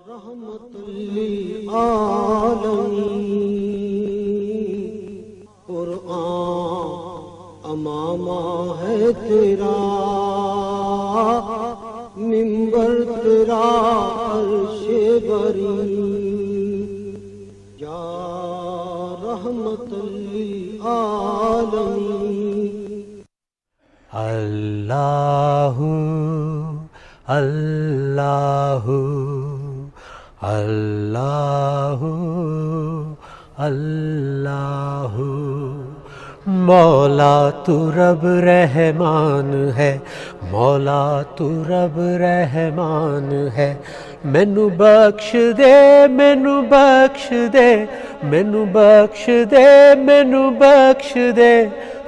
رحمت للعالمین قرآن امامہ ہے تیرا، منبر تیرا عرش بری، یا رحمت للعالمین۔ اللہ اللہ اللہ اللہ، مولا تو رب رحمان ہے، مولا تو رب رحمان ہے، مینو بخش دے، مینو بخش دے، مینو بخش دے، مینو بخش دے،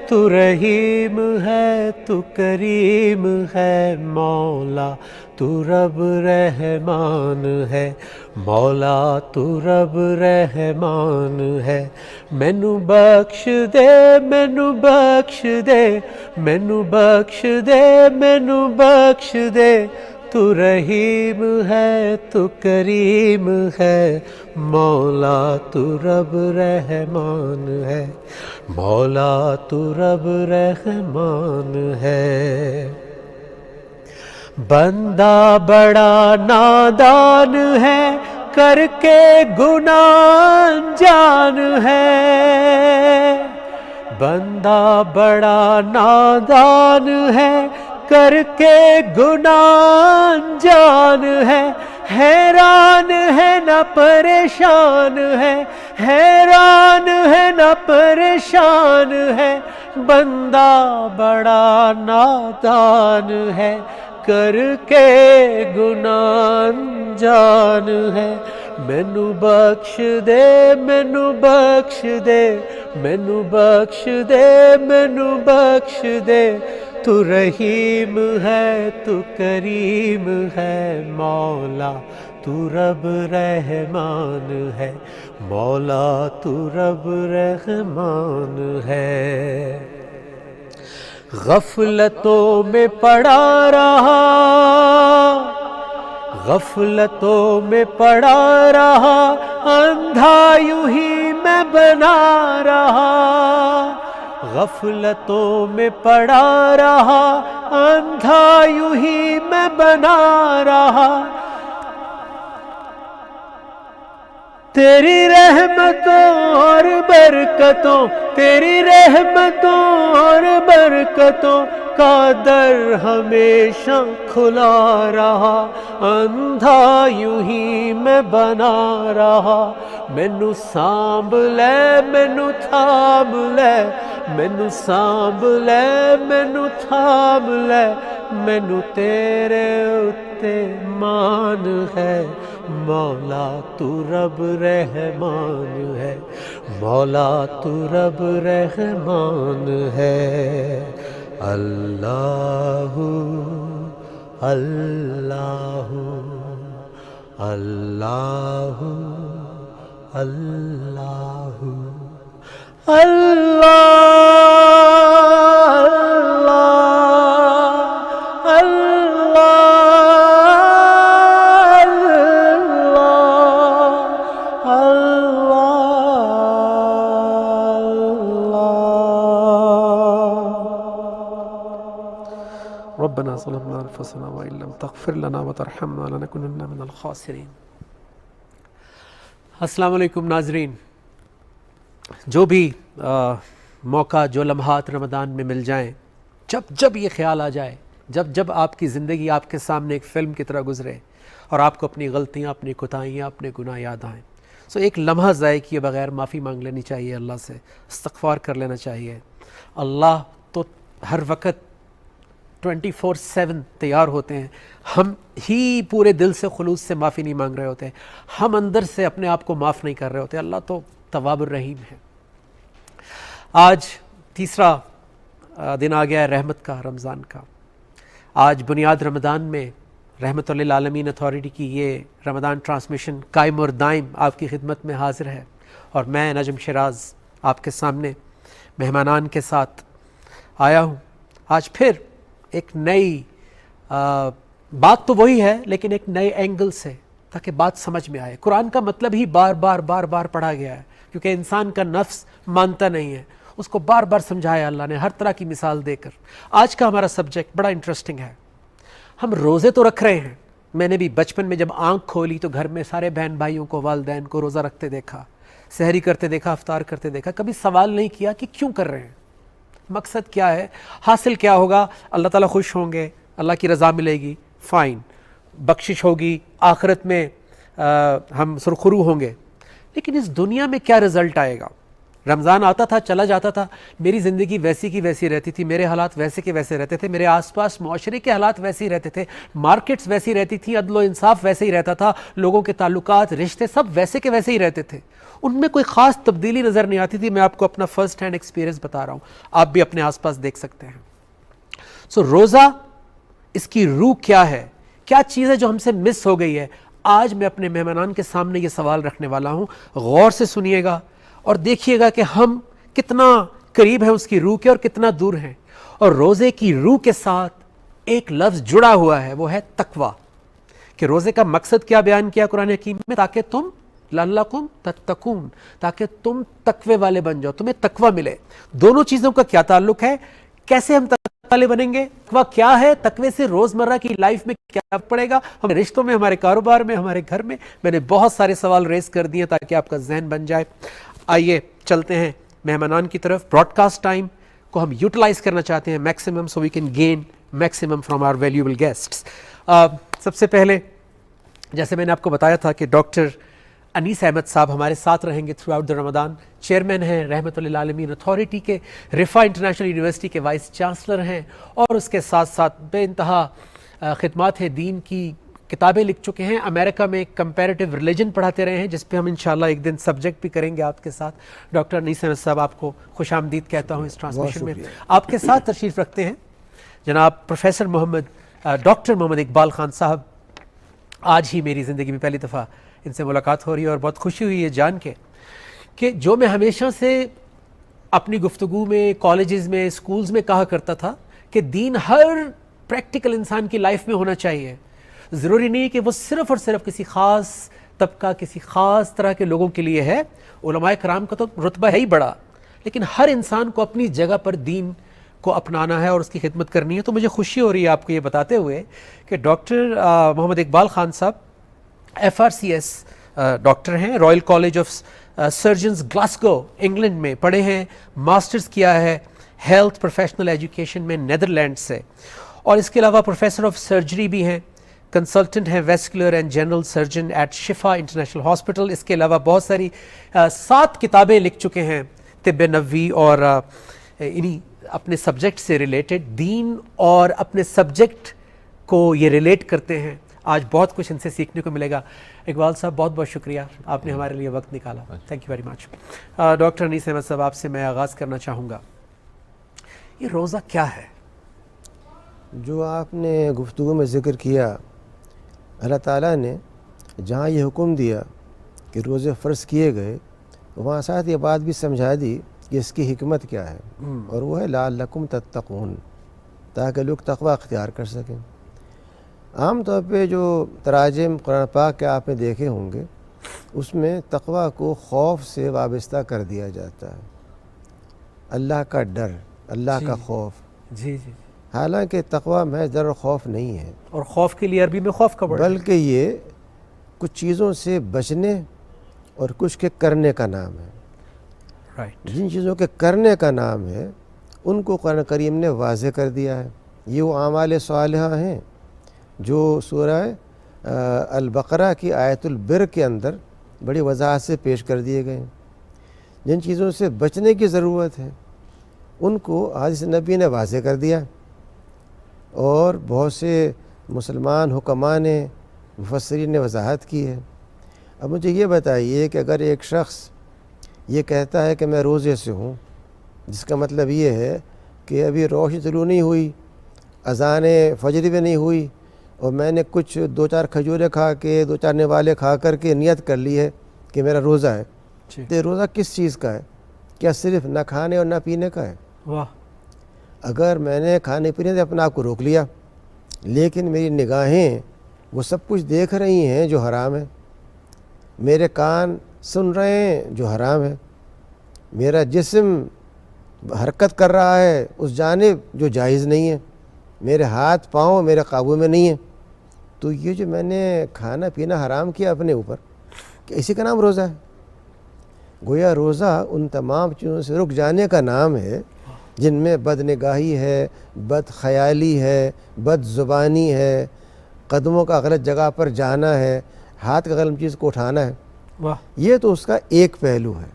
تو رحیم ہے تو کریم ہے، مولا تو رب رحمان ہے، مولا تو رب رحمان ہے، مینو بخش دے، مینو بخش دے، مینو بخش دے، مینو بخش دے، تو رحیم ہے تو کریم ہے، مولا تو رب رحمان ہے، مولا تو رب رحمان ہے۔ بندہ بڑا نادان ہے، کر کے گناہ انجان ہے، بندہ بڑا نادان ہے، کر کے گناہ انجان ہے، حیران ہے نہ پریشان ہے، حیران ہے نہ پریشان ہے، بندہ بڑا نادان ہے، کر کے گناہ انجان ہے، مینو بخش دے، مینو بخش دے، مینو بخش دے، مینو بخش دے، تو رحیم ہے تو کریم ہے، مولا تو رب رحمان ہے، مولا تو رب رحمان ہے۔ غفلتوں میں پڑا رہا، غفلتوں میں پڑا رہا، اندھا یوں ہی میں بنا رہا، غفلتوں میں پڑا رہا، اندھا یوں ہی میں بنا رہا، تیری رحمتوں اور برکتوں، تیری رحمتوں اور برکتوں کا در ہمیشہ کھلا رہا، اندھا یوں ہی میں بنا رہا، مینو سانبھ لے، مینو تھام لے، مینو سانبھ لے، مینو تھام لے، مینو تیرے اتے مان ہے، مولا تو رب رحمان ہے، مولا تو رب رحمان ہے۔ اللہ اللہ اللہ اللہ اللہ ربنا ظلمنا انفسنا وان لم تغفر لنا وترحمنا لنكونن من الخاسرین۔ السلام علیکم ناظرین، جو بھی موقع، جو لمحات رمضان میں مل جائیں، جب جب یہ خیال آ جائے، جب جب آپ کی زندگی آپ کے سامنے ایک فلم کی طرح گزرے اور آپ کو اپنی غلطیاں، اپنی کوتاہیاں، اپنے گناہ یاد آئیں، سو ایک لمحہ ضائع کیے بغیر معافی مانگ لینی چاہیے، اللہ سے استغفار کر لینا چاہیے۔ اللہ تو ہر وقت 24/7 تیار ہوتے ہیں، ہم ہی پورے دل سے خلوص سے معافی نہیں مانگ رہے ہوتے، ہم اندر سے اپنے آپ کو معاف نہیں کر رہے ہوتے، اللہ تو تواب الرحیم ہے۔ آج تیسرا دن آ گیا ہے رحمت کا، رمضان کا۔ آج بنیاد رمضان میں رحمت للعالمین اتھارٹی کی یہ رمضان ٹرانسمیشن قائم اور دائم آپ کی خدمت میں حاضر ہے، اور میں نجم شیراز آپ کے سامنے مہمانان کے ساتھ آیا ہوں۔ آج پھر ایک نئی بات تو وہی ہے، لیکن ایک نئے اینگل سے تاکہ بات سمجھ میں آئے. قرآن کا مطلب ہی بار بار پڑھا گیا ہے کیونکہ انسان کا نفس مانتا نہیں ہے, اس کو بار بار سمجھایا اللہ نے ہر طرح کی مثال دے کر. آج کا ہمارا سبجیکٹ بڑا انٹرسٹنگ ہے. ہم روزے تو رکھ رہے ہیں, میں نے بھی بچپن میں جب آنکھ کھولی تو گھر میں سارے بہن بھائیوں کو, والدین کو روزہ رکھتے دیکھا, سحری کرتے دیکھا, افطار کرتے دیکھا. کبھی سوال نہیں کیا کہ کیوں کر رہے ہیں, مقصد کیا ہے, حاصل کیا ہوگا, اللہ تعالیٰ خوش ہوں گے, اللہ کی رضا ملے گی, فائن, بخشش ہوگی, آخرت میں ہم سرخرو ہوں گے. لیکن اس دنیا میں کیا رزلٹ آئے گا؟ رمضان آتا تھا, چلا جاتا تھا, میری زندگی ویسی کی ویسی رہتی تھی, میرے حالات ویسے کے ویسے رہتے تھے, میرے آس پاس معاشرے کے حالات ویسے ہی رہتے تھے, مارکیٹس ویسی رہتی تھی, عدل و انصاف ویسے ہی رہتا تھا, لوگوں کے تعلقات, رشتے سب ویسے کے ویسے ہی رہتے تھے, ان میں کوئی خاص تبدیلی نظر نہیں آتی تھی. میں آپ کو اپنا فرسٹ ہینڈ ایکسپیرینس بتا رہا ہوں, آپ بھی اپنے آس پاس دیکھ سکتے ہیں. سو روزہ, اس کی روح کیا ہے, کیا چیز ہے جو ہم سے مس ہو گئی ہے؟ آج میں اپنے مہمانان کے سامنے یہ سوال رکھنے والا ہوں, غور سے سنیے گا اور دیکھیے گا کہ ہم کتنا قریب ہیں اس کی روح کے اور کتنا دور ہیں. اور روزے کی روح کے ساتھ ایک لفظ جڑا ہوا ہے, وہ ہے تقوی. کہ روزے کا مقصد کیا بیان کیا قرآن حکیم میں؟ تاکہ تم لعلکم تتقون, تاکہ تم تقوی والے بن جاؤ, تمہیں تقوی ملے. دونوں چیزوں کا کیا تعلق ہے؟ کیسے ہم تقوی والے بنیں گے؟ تقوی کیا ہے؟ تقوی سے روزمرہ کی لائف میں کیا پڑے گا, ہمارے رشتوں میں, ہمارے کاروبار میں, ہمارے گھر میں. میں نے بہت سارے سوال ریز کر دیے تاکہ آپ کا ذہن بن جائے. آئیے چلتے ہیں مہمانان کی طرف. براڈ کاسٹ ٹائم کو ہم یوٹیلائز کرنا چاہتے ہیں maximum, so we can gain maximum from our valuable guests. سب سے پہلے جیسے میں نے آپ کو بتایا تھا کہ ڈاکٹر انیس احمد صاحب ہمارے ساتھ رہیں گے through out the Ramzan. Chairman ہیں رحمت للعالمین اتھارٹی کے, رفا انٹرنیشنل یونیورسٹی کے وائس چانسلر ہیں, اور اس کے ساتھ ساتھ بے انتہا خدمات ہیں, دین کی کتابیں لکھ چکے ہیں, امریکہ میں کمپیریٹیو ریلیجن پڑھاتے رہے ہیں, جس پہ ہم انشاءاللہ ایک دن سبجیکٹ بھی کریں گے آپ کے ساتھ. ڈاکٹر انیس احمد صاحب, آپ کو خوش آمدید کہتا ہوں اس ٹرانسمیشن میں. آپ کے ساتھ تشریف رکھتے ہیں جناب پروفیسر ڈاکٹر محمد اقبال خان صاحب. آج ہی میری زندگی میں پہلی دفعہ ان سے ملاقات ہو رہی ہے اور بہت خوشی ہوئی ہے جان کے کہ جو میں ہمیشہ سے اپنی گفتگو میں, کالجز میں, اسکولز میں کہا کرتا تھا کہ دین ہر پریکٹیکل انسان کی لائف میں ہونا چاہیے. ضروری نہیں کہ وہ صرف اور صرف کسی خاص طبقہ, کسی خاص طرح کے لوگوں کے لیے ہے. علماء کرام کا تو رتبہ ہے ہی بڑا, لیکن ہر انسان کو اپنی جگہ پر دین کو اپنانا ہے اور اس کی خدمت کرنی ہے. تو مجھے خوشی ہو رہی ہے آپ کو یہ بتاتے ہوئے کہ ڈاکٹر محمد اقبال خان صاحب FRCS ڈاکٹر ہیں, Royal college of surgeons Glasgow England میں پڑھے ہیں, ماسٹرز کیا ہے ہیلتھ پروفیشنل ایجوکیشن میں نیدرلینڈ سے, اور اس کے علاوہ پروفیسر آف سرجری بھی ہیں, کنسلٹنٹ ہیں vascular and general surgeon at Shifa international hospital. اس کے علاوہ بہت ساری 7 کتابیں لکھ چکے ہیں طب نبوی, اور انہی اپنے سبجیکٹ سے ریلیٹڈ, دین اور اپنے سبجیکٹ کو یہ ریلیٹ کرتے ہیں. آج بہت کچھ ان سے سیکھنے کو ملے گا. اقبال صاحب بہت بہت شکریہ, آپ نے ہمارے لیے وقت نکالا. Thank you very much. Doctor Anis Ahmed sahab, آپ سے میں آغاز کرنا چاہوں گا, یہ روزہ کیا ہے؟ جو آپ نے گفتگو میں ذکر کیا, اللہ تعالیٰ نے جہاں یہ حکم دیا کہ روزے فرض کیے گئے, وہاں ساتھ یہ بات بھی سمجھا دی کہ اس کی حکمت کیا ہے, اور وہ ہے لعلکم تتقون, تاکہ لوگ تقوی اختیار کر سکیں. عام طور پہ جو تراجم قرآن پاک کے آپ نے دیکھے ہوں گے, اس میں تقوی کو خوف سے وابستہ کر دیا جاتا ہے, اللہ کا ڈر, اللہ کا خوف. جی جی. حالانکہ تقوی محض ڈر و خوف نہیں ہے, اور خوف کے لیے عربی میں خوف کا ورڈ ہے, بلکہ یہ کچھ چیزوں سے بچنے اور کچھ کے کرنے کا نام ہے. رائٹ. جن چیزوں کے کرنے کا نام ہے ان کو قرآن کریم نے واضح کر دیا ہے. یہ وہ اعمال صالحہ ہیں جو سورہ البقرہ کی آیت البر کے اندر بڑی وضاحت سے پیش کر دیے گئے ہیں. جن چیزوں سے بچنے کی ضرورت ہے ان کو حدیث نبی نے واضح کر دیا, اور بہت سے مسلمان حکماء نے, مفسرین نے وضاحت کی ہے. اب مجھے یہ بتائیے کہ اگر ایک شخص یہ کہتا ہے کہ میں روزے سے ہوں, جس کا مطلب یہ ہے کہ ابھی روشنی طلوع نہیں ہوئی, اذان فجر بھی نہیں ہوئی, اور میں نے کچھ 2-4 کھجوریں کھا کے, 2-4 نوالے کھا کر کے نیت کر لی ہے کہ میرا روزہ ہے. تو یہ روزہ کس چیز کا ہے؟ کیا صرف نہ کھانے اور نہ پینے کا ہے؟ واہ. اگر میں نے کھانے پینے سے اپنا آپ کو روک لیا, لیکن میری نگاہیں وہ سب کچھ دیکھ رہی ہیں جو حرام ہے، میرے کان سن رہے ہیں جو حرام ہے، میرا جسم حرکت کر رہا ہے اس جانب جو جائز نہیں ہے، میرے ہاتھ پاؤں میرے قابو میں نہیں ہے. تو یہ جو میں نے کھانا پینا حرام کیا اپنے اوپر، کہ اسی کا نام روزہ ہے. گویا روزہ ان تمام چیزوں سے رک جانے کا نام ہے جن میں بد نگاہی ہے، بد خیالی ہے، بد زبانی ہے، قدموں کا غلط جگہ پر جانا ہے، ہاتھ کا غلط چیز کو اٹھانا ہے. واہ. یہ تو اس کا ایک پہلو ہے.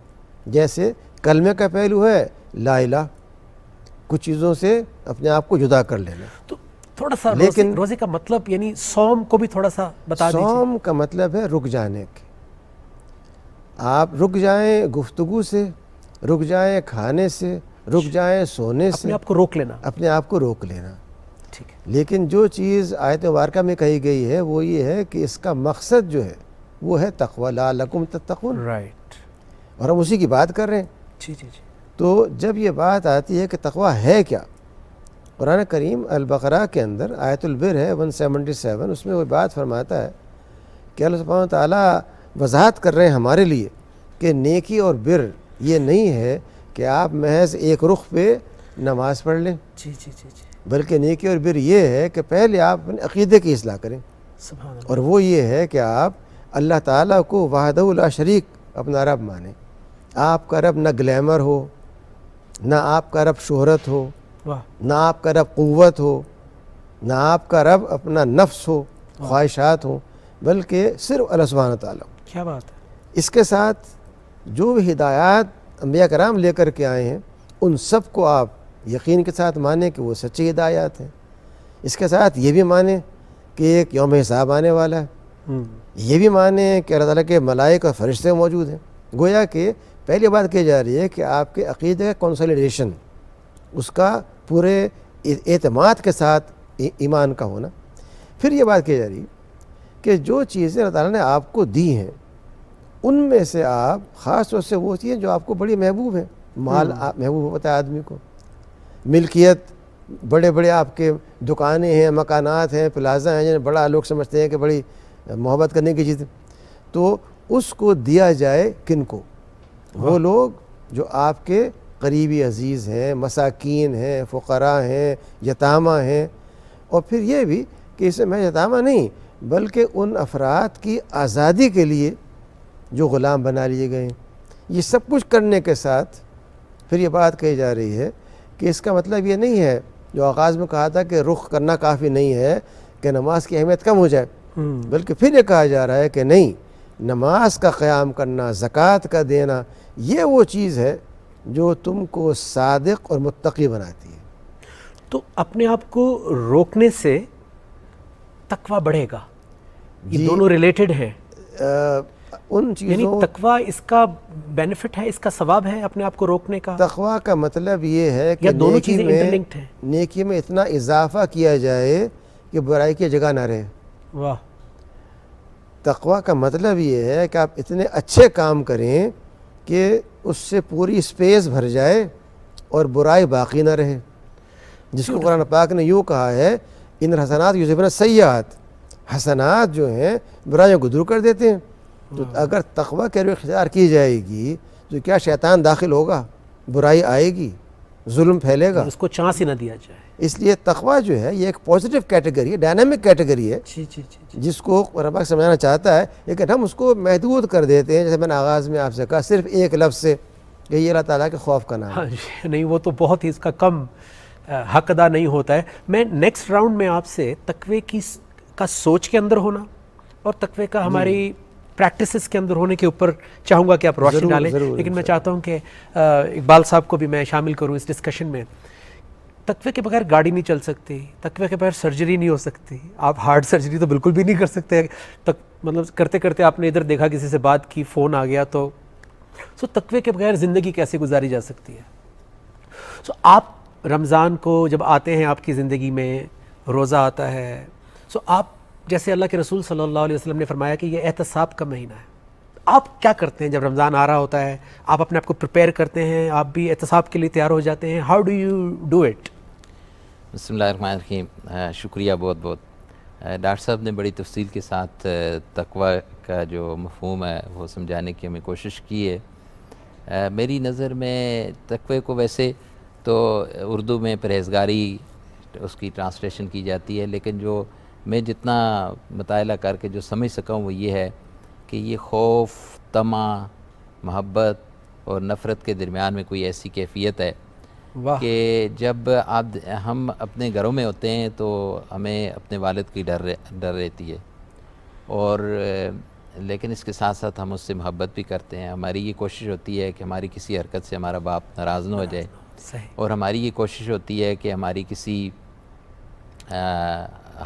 جیسے کلمے کا پہلو ہے لا الہ، کچھ چیزوں سے اپنے آپ کو جدا کر لینا. تو تھوڑا سا لیکن روزے کا مطلب یعنی صوم کو بھی تھوڑا سا بتا دیجیے. صوم کا مطلب ہے رک جانے کے. آپ رک جائیں گفتگو سے، رک جائیں کھانے سے، رک جائیں سونے سے، اپنے آپ کو روک لینا. اپنے آپ کو روک لینا. ٹھیک ہے. لیکن جو چیز آیت مبارکہ میں کہی گئی ہے وہ یہ ہے کہ اس کا مقصد جو ہے وہ ہے تقوی، لعلکم تتقون، رائٹ. اور ہم اسی کی بات کر رہے ہیں. جی جی جی. تو جب یہ بات آتی ہے کہ تقوی ہے کیا، قرآن کریم البقرہ کے اندر آیت البر ہے 177، اس میں وہ بات فرماتا ہے کہ اللہ سبحانہ و تعالیٰ وضاحت کر رہے ہیں ہمارے لیے کہ نیکی اور بر یہ نہیں ہے کہ آپ محض ایک رخ پہ نماز پڑھ لیں، جی جی جی جی. بلکہ نیکی اور بر یہ ہے کہ پہلے آپ اپنے عقیدے کی اصلاح کریں، سبحان اللہ. اور وہ یہ ہے کہ آپ اللہ تعالیٰ کو وحدہ لا شریک اپنا رب مانیں. آپ کا رب نہ گلیمر ہو، نہ آپ کا رب شہرت ہو، واہ. نہ آپ کا رب قوت ہو، نہ آپ کا رب اپنا نفس ہو، خواہشات ہوں، بلکہ صرف اللہ سبحانہ تعالیٰ. کیا بات ہے. اس کے ساتھ جو بھی ہدایات انبیاء کرام لے کر کے آئے ہیں ان سب کو آپ یقین کے ساتھ مانیں کہ وہ سچی ہدایات ہیں. اس کے ساتھ یہ بھی مانیں کہ ایک یوم حساب آنے والا ہے، یہ بھی مانیں کہ اللہ تعالیٰ کے ملائکہ اور فرشتے موجود ہیں. گویا کہ پہلی بات کی جا رہی ہے کہ آپ کے عقیدے کا کنسولیڈیشن، اس کا پورے اعتماد کے ساتھ ایمان کا ہونا. پھر یہ بات کی جا رہی ہے کہ جو چیزیں اللہ تعالیٰ نے آپ کو دی ہیں ان میں سے آپ خاص طور سے وہ چیزیں جو آپ کو بڑی محبوب ہیں. مال محبوب ہوتا ہے آدمی کو، ملکیت، بڑے بڑے آپ کے دکانیں ہیں، مکانات ہیں، پلازا ہیں جنہیں بڑا لوگ سمجھتے ہیں کہ بڑی محبت کرنے کی چیز، تو اس کو دیا جائے کن کو؟ وہ لوگ جو آپ کے قریبی عزیز ہیں، مساکین ہیں، فقراء ہیں، یتامہ ہیں. اور پھر یہ بھی کہ اسے میں یتامہ نہیں بلکہ ان افراد کی آزادی کے لیے جو غلام بنا لیے گئے ہیں. یہ سب کچھ کرنے کے ساتھ پھر یہ بات کہی جا رہی ہے کہ اس کا مطلب یہ نہیں ہے جو آغاز میں کہا تھا کہ رخ کرنا کافی نہیں ہے کہ نماز کی اہمیت کم ہو جائے، بلکہ پھر یہ کہا جا رہا ہے کہ نہیں، نماز کا قیام کرنا، زکوٰۃ کا دینا، یہ وہ چیز ہے جو تم کو صادق اور متقی بناتی ہے. تو اپنے آپ کو روکنے سے تقوی بڑھے گا، یہ دونوں ریلیٹڈ ہیں. ان یعنی چیزوں تقوی اس کا بینیفٹ ہے، اس کا ثواب ہے اپنے آپ کو روکنے کا، تقویٰ کا مطلب یہ ہے کہ یا دونوں چیزیں انٹرلنکڈ ہیں؟ نیکی میں اتنا اضافہ کیا جائے کہ برائی کی جگہ نہ رہے. واہ. تقویٰ کا مطلب یہ ہے کہ آپ اتنے اچھے کام کریں کہ اس سے پوری اسپیس بھر جائے اور برائی باقی نہ رہے، جس کو قرآن پاک نے یوں کہا ہے ان حسنات یذہبن السیئات، حسنات جو ہیں برائیوں کو دور کر دیتے ہیں. تو اگر تقویٰ کے روی اختیار کی جائے گی تو کیا شیطان داخل ہوگا، برائی آئے گی، ظلم پھیلے گا. اس کو چانس ہی نہ دیا جائے. اس لیے تقویٰ جو ہے یہ ایک پازیٹیو کیٹیگری ہے، ڈائنامک کیٹیگری ہے، جی جی جی جی. جس کو قرآن پاک سمجھانا چاہتا ہے، لیکن ہم اس کو محدود کر دیتے ہیں. جیسے میں نے آغاز میں آپ سے کہا صرف ایک لفظ سے کہ یہ اللہ تعالیٰ کے خوف کا نام ہے. ہاں جی. نہیں، وہ تو بہت ہی اس کا کم حق ادا نہیں ہوتا ہے. میں نیکسٹ راؤنڈ میں آپ سے تقوی کا سوچ کے اندر ہونا اور تقوی کا ہماری پریکٹسز کے اندر ہونے کے اوپر چاہوں گا کہ آپ روشنی ڈالیں. لیکن میں چاہتا ہوں کہ اقبال صاحب کو بھی میں شامل کروں اس ڈسکشن میں. تقوی کے بغیر گاڑی نہیں چل سکتی، تقوی کے بغیر سرجری نہیں ہو سکتی. آپ ہارٹ سرجری تو بالکل بھی نہیں کر سکتے. مطلب کرتے کرتے آپ نے ادھر دیکھا کسی سے بات کی، فون آ گیا، تو تقوی کے بغیر زندگی کیسے گزاری جا سکتی ہے؟ آپ رمضان کو جب آتے ہیں، آپ کی زندگی میں روزہ آتا ہے، آپ جیسے اللہ کے رسول صلی اللہ علیہ وسلم نے فرمایا کہ یہ احتساب کا مہینہ ہے. آپ کیا کرتے ہیں جب رمضان آ رہا ہوتا ہے؟ آپ اپنے آپ کو پریپیئر کرتے ہیں؟ آپ بھی احتساب کے لیے تیار ہو جاتے ہیں؟ How do you do it? بسم اللہ الرحمن الرحیم. شکریہ بہت بہت. ڈاکٹر صاحب نے بڑی تفصیل کے ساتھ تقوی کا جو مفہوم ہے وہ سمجھانے کی ہمیں کوشش کی ہے. میری نظر میں تقوی کو ویسے تو اردو میں پرہیزگاری اس کی ٹرانسلیشن کی جاتی ہے، لیکن جو میں جتنا مطالعہ کر کے جو سمجھ سکا ہوں وہ یہ ہے کہ یہ خوف، طمع، محبت اور نفرت کے درمیان میں کوئی ایسی کیفیت ہے کہ جب ہم اپنے گھروں میں ہوتے ہیں تو ہمیں اپنے والد کی ڈر رہتی ہے، اور لیکن اس کے ساتھ ساتھ ہم اس سے محبت بھی کرتے ہیں. ہماری یہ کوشش ہوتی ہے کہ ہماری کسی حرکت سے ہمارا باپ ناراض نہ ہو جائے، اور ہماری یہ کوشش ہوتی ہے کہ ہماری کسی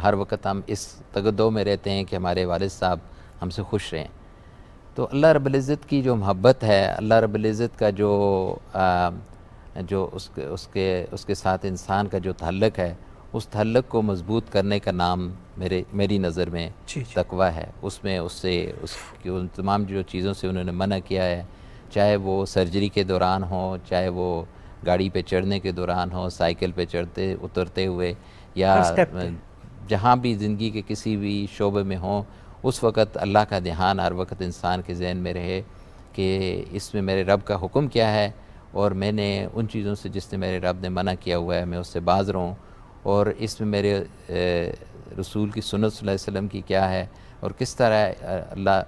ہر وقت ہم اس تگدو میں رہتے ہیں کہ ہمارے والد صاحب ہم سے خوش رہیں. تو اللہ رب العزت کی جو محبت ہے، اللہ رب العزت کا جو اس کے ساتھ انسان کا جو تعلق ہے، اس تعلق کو مضبوط کرنے کا نام میری نظر میں تقوی ہے. اس میں اس کی ان تمام جو چیزوں سے انہوں نے منع کیا ہے، چاہے وہ سرجری کے دوران ہو، چاہے وہ گاڑی پہ چڑھنے کے دوران ہو، سائیکل پہ چڑھتے اترتے ہوئے، یا جہاں بھی زندگی کے کسی بھی شعبے میں ہوں، اس وقت اللہ کا دھیان ہر وقت انسان کے ذہن میں رہے کہ اس میں میرے رب کا حکم کیا ہے، اور میں نے ان چیزوں سے جس نے میرے رب نے منع کیا ہوا ہے میں اس سے باز رہوں، اور اس میں میرے رسول کی سنت صلی اللہ علیہ وسلم کی کیا ہے، اور کس طرح اللہ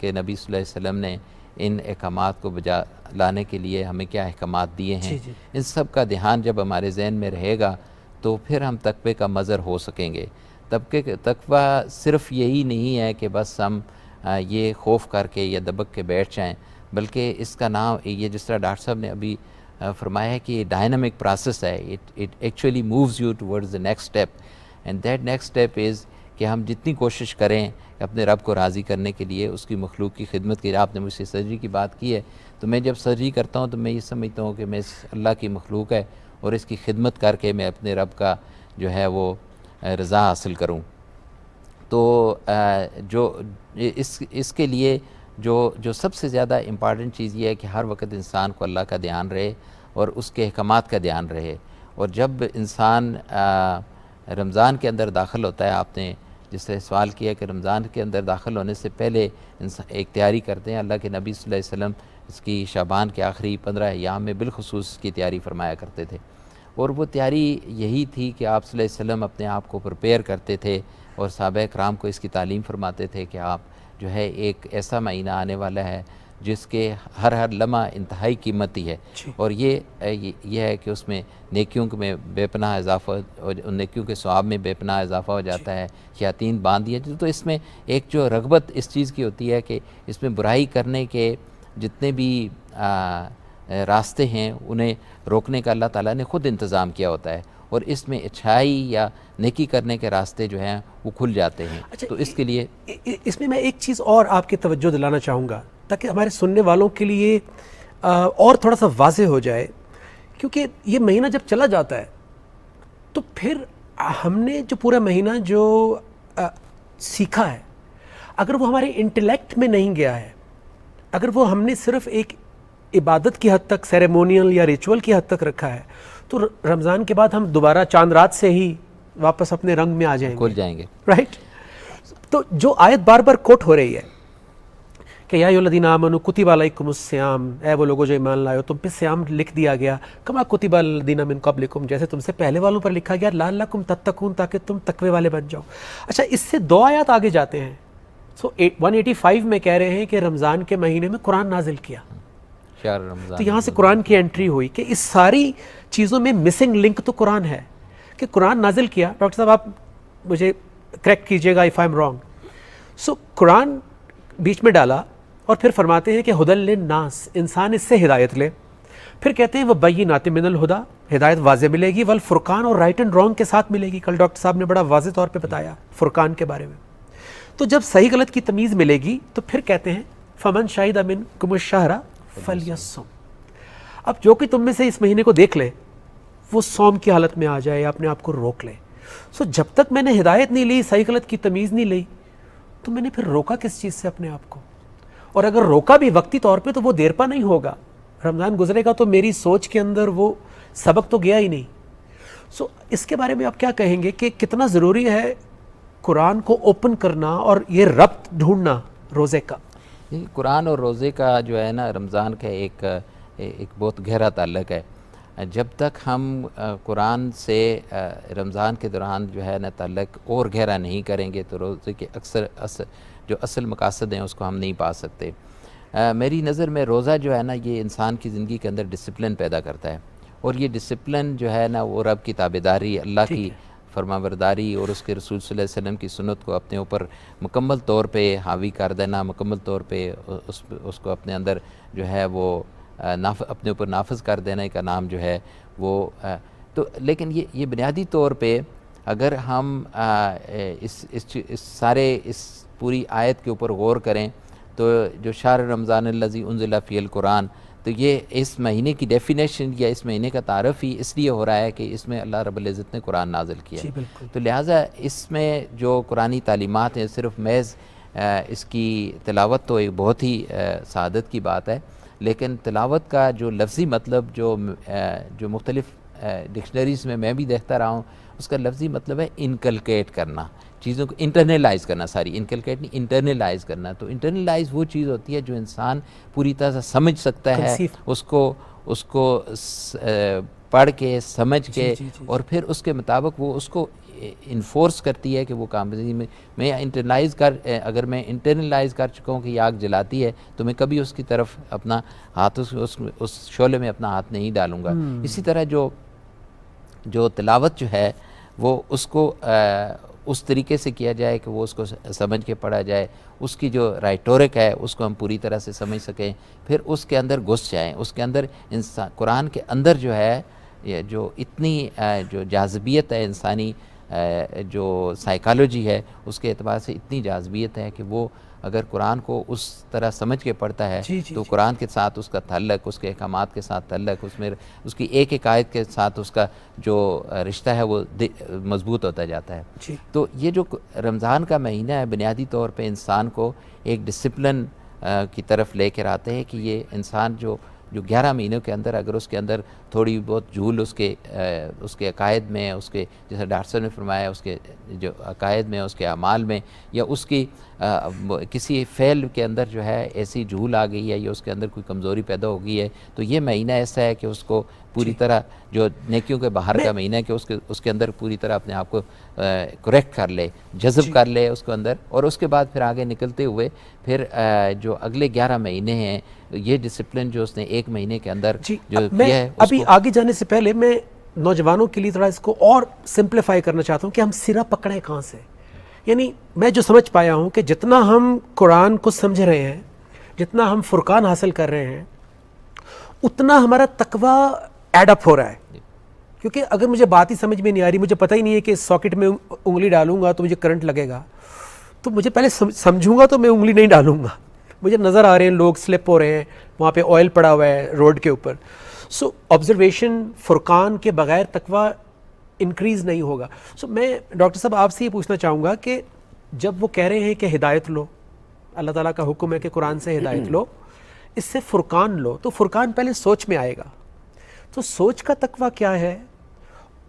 کے نبی صلی اللہ علیہ وسلم نے ان احکامات کو بجا لانے کے لیے ہمیں کیا احکامات دیے ہیں. ان سب کا دھیان جب ہمارے ذہن میں رہے گا تو پھر ہم تقوی کا مظہر ہو سکیں گے. تقوی صرف یہی نہیں ہے کہ بس ہم یہ خوف کر کے یا دبک کے بیٹھ جائیں، بلکہ اس کا نام یہ جس طرح ڈاکٹر صاحب نے ابھی فرمایا ہے کہ یہ ڈائنامک پروسیس ہے. It actually moves you towards the next step, and that next step is کہ ہم جتنی کوشش کریں اپنے رب کو راضی کرنے کے لیے، اس کی مخلوق کی خدمت کی. آپ نے مجھ سے سرجری کی بات کی ہے، تو میں جب سرجری کرتا ہوں تو میں یہ سمجھتا ہوں کہ میں اس اللہ کی مخلوق ہے اور اس کی خدمت کر کے میں اپنے رب کا جو ہے وہ رضا حاصل کروں. تو جو اس کے لیے جو سب سے زیادہ امپارٹنٹ چیز یہ ہے کہ ہر وقت انسان کو اللہ کا دھیان رہے اور اس کے احکامات کا دھیان رہے. اور جب انسان رمضان کے اندر داخل ہوتا ہے، آپ نے جس طرح سوال کیا کہ رمضان کے اندر داخل ہونے سے پہلے ایک تیاری کرتے ہیں، اللہ کے نبی صلی اللہ علیہ وسلم اس کی شعبان کے آخری 15 ایام میں بالخصوص اس کی تیاری فرمایا کرتے تھے. اور وہ تیاری یہی تھی کہ آپ صلی اللہ علیہ وسلم اپنے آپ کو پریپیئر کرتے تھے، اور صحابہ کرام کو اس کی تعلیم فرماتے تھے کہ آپ جو ہے ایک ایسا مہینہ آنے والا ہے جس کے ہر لمحہ انتہائی قیمتی ہے، اور یہ ہے کہ اس میں نیکیوں میں بے پناہ اضافہ، اور نیکیوں کے ثواب میں بے پناہ اضافہ ہو جاتا ہے. شیاطین باندھ دیے. تو اس میں ایک جو رغبت اس چیز کی ہوتی ہے کہ اس میں برائی کرنے کے جتنے بھی راستے ہیں انہیں روکنے کا اللہ تعالیٰ نے خود انتظام کیا ہوتا ہے، اور اس میں اچھائی یا نیکی کرنے کے راستے جو ہیں وہ کھل جاتے ہیں. تو اس کے لیے اس میں ایک چیز اور آپ کی توجہ دلانا چاہوں گا تاکہ ہمارے سننے والوں کے لیے اور تھوڑا سا واضح ہو جائے، کیونکہ یہ مہینہ جب چلا جاتا ہے تو پھر ہم نے جو پورا مہینہ جو سیکھا ہے، اگر وہ ہمارے انٹلیکٹ میں نہیں گیا ہے، اگر وہ ہم نے صرف ایک عبادت کی حد تک، سیریمونیل یا ریچول کی حد تک رکھا ہے، تو رمضان کے بعد ہم دوبارہ چاند رات سے ہی واپس اپنے رنگ میں آ جائیں گے. رائٹ. تو جو آیت بار بار کوٹ ہو رہی ہے کہ یا ایھا الذین آمنوا کتب علیکم الصیام، اے وہ لوگوں جو ایمان لائے ہو تم پہ صیام لکھ دیا گیا، کما کتب علی الذین من قبلکم، جیسے تم سے پہلے والوں پر لکھا گیا، لعلکم تتقون، تاکہ تم تقوی والے بن جاؤ. اچھا، اس سے 2 آیات آگے جاتے ہیں. 185 میں کہہ رہے ہیں کہ رمضان کے مہینے میں قرآن نازل کیا. تو یہاں سے قرآن کی انٹری ہوئی کہ اس ساری چیزوں میں مسنگ لنک تو قرآن ہے کہ قرآن نازل کیا. ڈاکٹر صاحب آپ مجھے کریکٹ کیجئے گا اف آئی ایم رانگ. سو قرآن بیچ میں ڈالا اور پھر فرماتے ہیں کہ ھدی للناس، انسان اس سے ہدایت لے. پھر کہتے ہیں وبینات من الہدی، ہدایت واضح ملے گی، والفرقان، اور رائٹ اینڈ رانگ کے ساتھ ملے گی. کل ڈاکٹر صاحب نے بڑا واضح طور پہ بتایا فرقان کے بارے میں. تو جب صحیح غلط کی تمیز ملے گی تو پھر کہتے ہیں فمن شہد منکم الشہر فلیصم. اب جو کہ تم میں سے اس مہینے کو دیکھ لے وہ صوم کی حالت میں آ جائے، اپنے آپ کو روک لے. سو جب تک میں نے ہدایت نہیں لی، صحیح غلط کی تمیز نہیں لی، تو میں نے پھر روکا کس چیز سے اپنے آپ کو؟ اور اگر روکا بھی وقتی طور پہ تو وہ دیر پا نہیں ہوگا. رمضان گزرے گا تو میری سوچ کے اندر وہ سبق تو گیا ہی نہیں. سو اس کے بارے میں آپ کیا کہیں گے کہ کتنا ضروری ہے قرآن کو اوپن کرنا اور یہ ربط ڈھونڈنا روزے کا؟ قرآن اور روزے کا جو ہے نا رمضان کا ایک بہت گہرا تعلق ہے. جب تک ہم قرآن سے رمضان کے دوران جو ہے نا تعلق اور گہرا نہیں کریں گے تو روزے کے جو اصل مقاصد ہیں اس کو ہم نہیں پا سکتے. میری نظر میں روزہ جو ہے نا یہ انسان کی زندگی کے اندر ڈسپلن پیدا کرتا ہے، اور یہ ڈسپلن جو ہے نا وہ رب کی تابعداری، اللہ کی فرمانبرداری اور اس کے رسول صلی اللہ علیہ وسلم کی سنت کو اپنے اوپر مکمل طور پہ حاوی کر دینا، مکمل طور پہ اس کو اپنے اندر جو ہے وہ اپنے اوپر نافذ کر دینے کا نام جو ہے وہ تو. لیکن یہ بنیادی طور پہ اگر ہم اس پوری آیت کے اوپر غور کریں تو جو شہر رمضان الذی انزل فیہ القرآن، تو یہ اس مہینے کی ڈیفینیشن یا اس مہینے کا تعارف ہی اس لیے ہو رہا ہے کہ اس میں اللہ رب العزت نے قرآن نازل کیا ہے. تو لہٰذا اس میں جو قرآنی تعلیمات ہیں صرف محض اس کی تلاوت تو ایک بہت ہی سعادت کی بات ہے، لیکن تلاوت کا جو لفظی مطلب جو مختلف ڈکشنریز میں بھی دیکھتا رہا ہوں، اس کا لفظی مطلب ہے انکلکیٹ کرنا، چیزوں کو انٹرنلائز کرنا. انکلکیٹ نہیں، انٹرنلائز کرنا. تو انٹرنلائز وہ چیز ہوتی ہے جو انسان پوری طرح سے سمجھ سکتا ہے، اس کو پڑھ کے سمجھ کے اور پھر اس کے مطابق وہ اس کو انفورس کرتی ہے کہ وہ کام میں اگر میں انٹرنلائز کر چکا ہوں کہ یہ آگ جلاتی ہے تو میں کبھی اس کی طرف اپنا ہاتھ اس شعلے میں اپنا ہاتھ نہیں ڈالوں گا. اسی طرح جو تلاوت جو ہے وہ اس کو اس طریقے سے کیا جائے کہ وہ اس کو سمجھ کے پڑھا جائے، اس کی جو رائٹورک ہے اس کو ہم پوری طرح سے سمجھ سکیں، پھر اس کے اندر گھس جائیں. اس کے اندر قرآن کے اندر جو ہے جو اتنی جو جاذبیت ہے انسانی جو سائیکالوجی ہے اس کے اعتبار سے اتنی جاذبیت ہے کہ وہ اگر قرآن کو اس طرح سمجھ کے پڑھتا ہے تو قرآن کے ساتھ اس کا تعلق، اس کے احکامات کے ساتھ تعلق، اس کی ایک آیت کے ساتھ اس کا جو رشتہ ہے وہ مضبوط ہوتا جاتا ہے. تو یہ جو رمضان کا مہینہ ہے بنیادی طور پہ انسان کو ایک ڈسپلن کی طرف لے کر آتے ہیں کہ یہ انسان جو 11 مہینوں کے اندر اگر اس کے اندر تھوڑی بہت جھول اس کے عقائد میں، اس کے جیسے ڈاکٹر صاحب نے فرمایا اس کے جو عقائد میں، اس کے اعمال میں، یا اس کی کسی فعل کے اندر جو ہے ایسی جھول آ گئی ہے یا اس کے اندر کوئی کمزوری پیدا ہو گئی ہے، تو یہ مہینہ ایسا ہے کہ اس کو پوری طرح جو نیکیوں کے باہر کا مہینہ ہے کہ اس کے اندر پوری طرح اپنے آپ کو کریکٹ کر لے، جذب کر لے اس کو اندر، اور اس کے بعد پھر آگے نکلتے ہوئے پھر جو اگلے 11 مہینے ہیں یہ ڈسپلن جو اس نے ایک مہینے کے اندر جو کیا ہے. ابھی آگے جانے سے پہلے میں نوجوانوں کے لیے تھوڑا اس کو اور سمپلیفائی کرنا چاہتا ہوں کہ ہم سرا پکڑیں کہاں سے. یعنی میں جو سمجھ پایا ہوں کہ جتنا ہم قرآن کو سمجھ رہے ہیں، جتنا ہم فرقان حاصل کر رہے ہیں، اتنا ہمارا تقوی ایڈ اپ ہو رہا ہے. کیونکہ اگر مجھے بات ہی سمجھ میں نہیں آ رہی، مجھے پتہ ہی نہیں ہے کہ ساکٹ میں انگلی ڈالوں گا تو مجھے کرنٹ لگے گا، تو مجھے پہلے سمجھوں گا تو میں انگلی نہیں ڈالوں گا. مجھے نظر آ رہے ہیں لوگ سلپ ہو رہے ہیں، وہاں پہ آئل پڑا ہوا ہے روڈ کے اوپر. سو آبزرویشن فرقان کے بغیر تقوی انکریز نہیں ہوگا. سو میں ڈاکٹر صاحب آپ سے یہ پوچھنا چاہوں گا کہ جب وہ کہہ رہے ہیں کہ ہدایت لو، اللہ تعالیٰ کا حکم ہے کہ قرآن سے ہدایت لو، اس سے فرقان لو، تو فرقان پہلے سوچ میں آئے گا. تو سوچ کا تقوی کیا ہے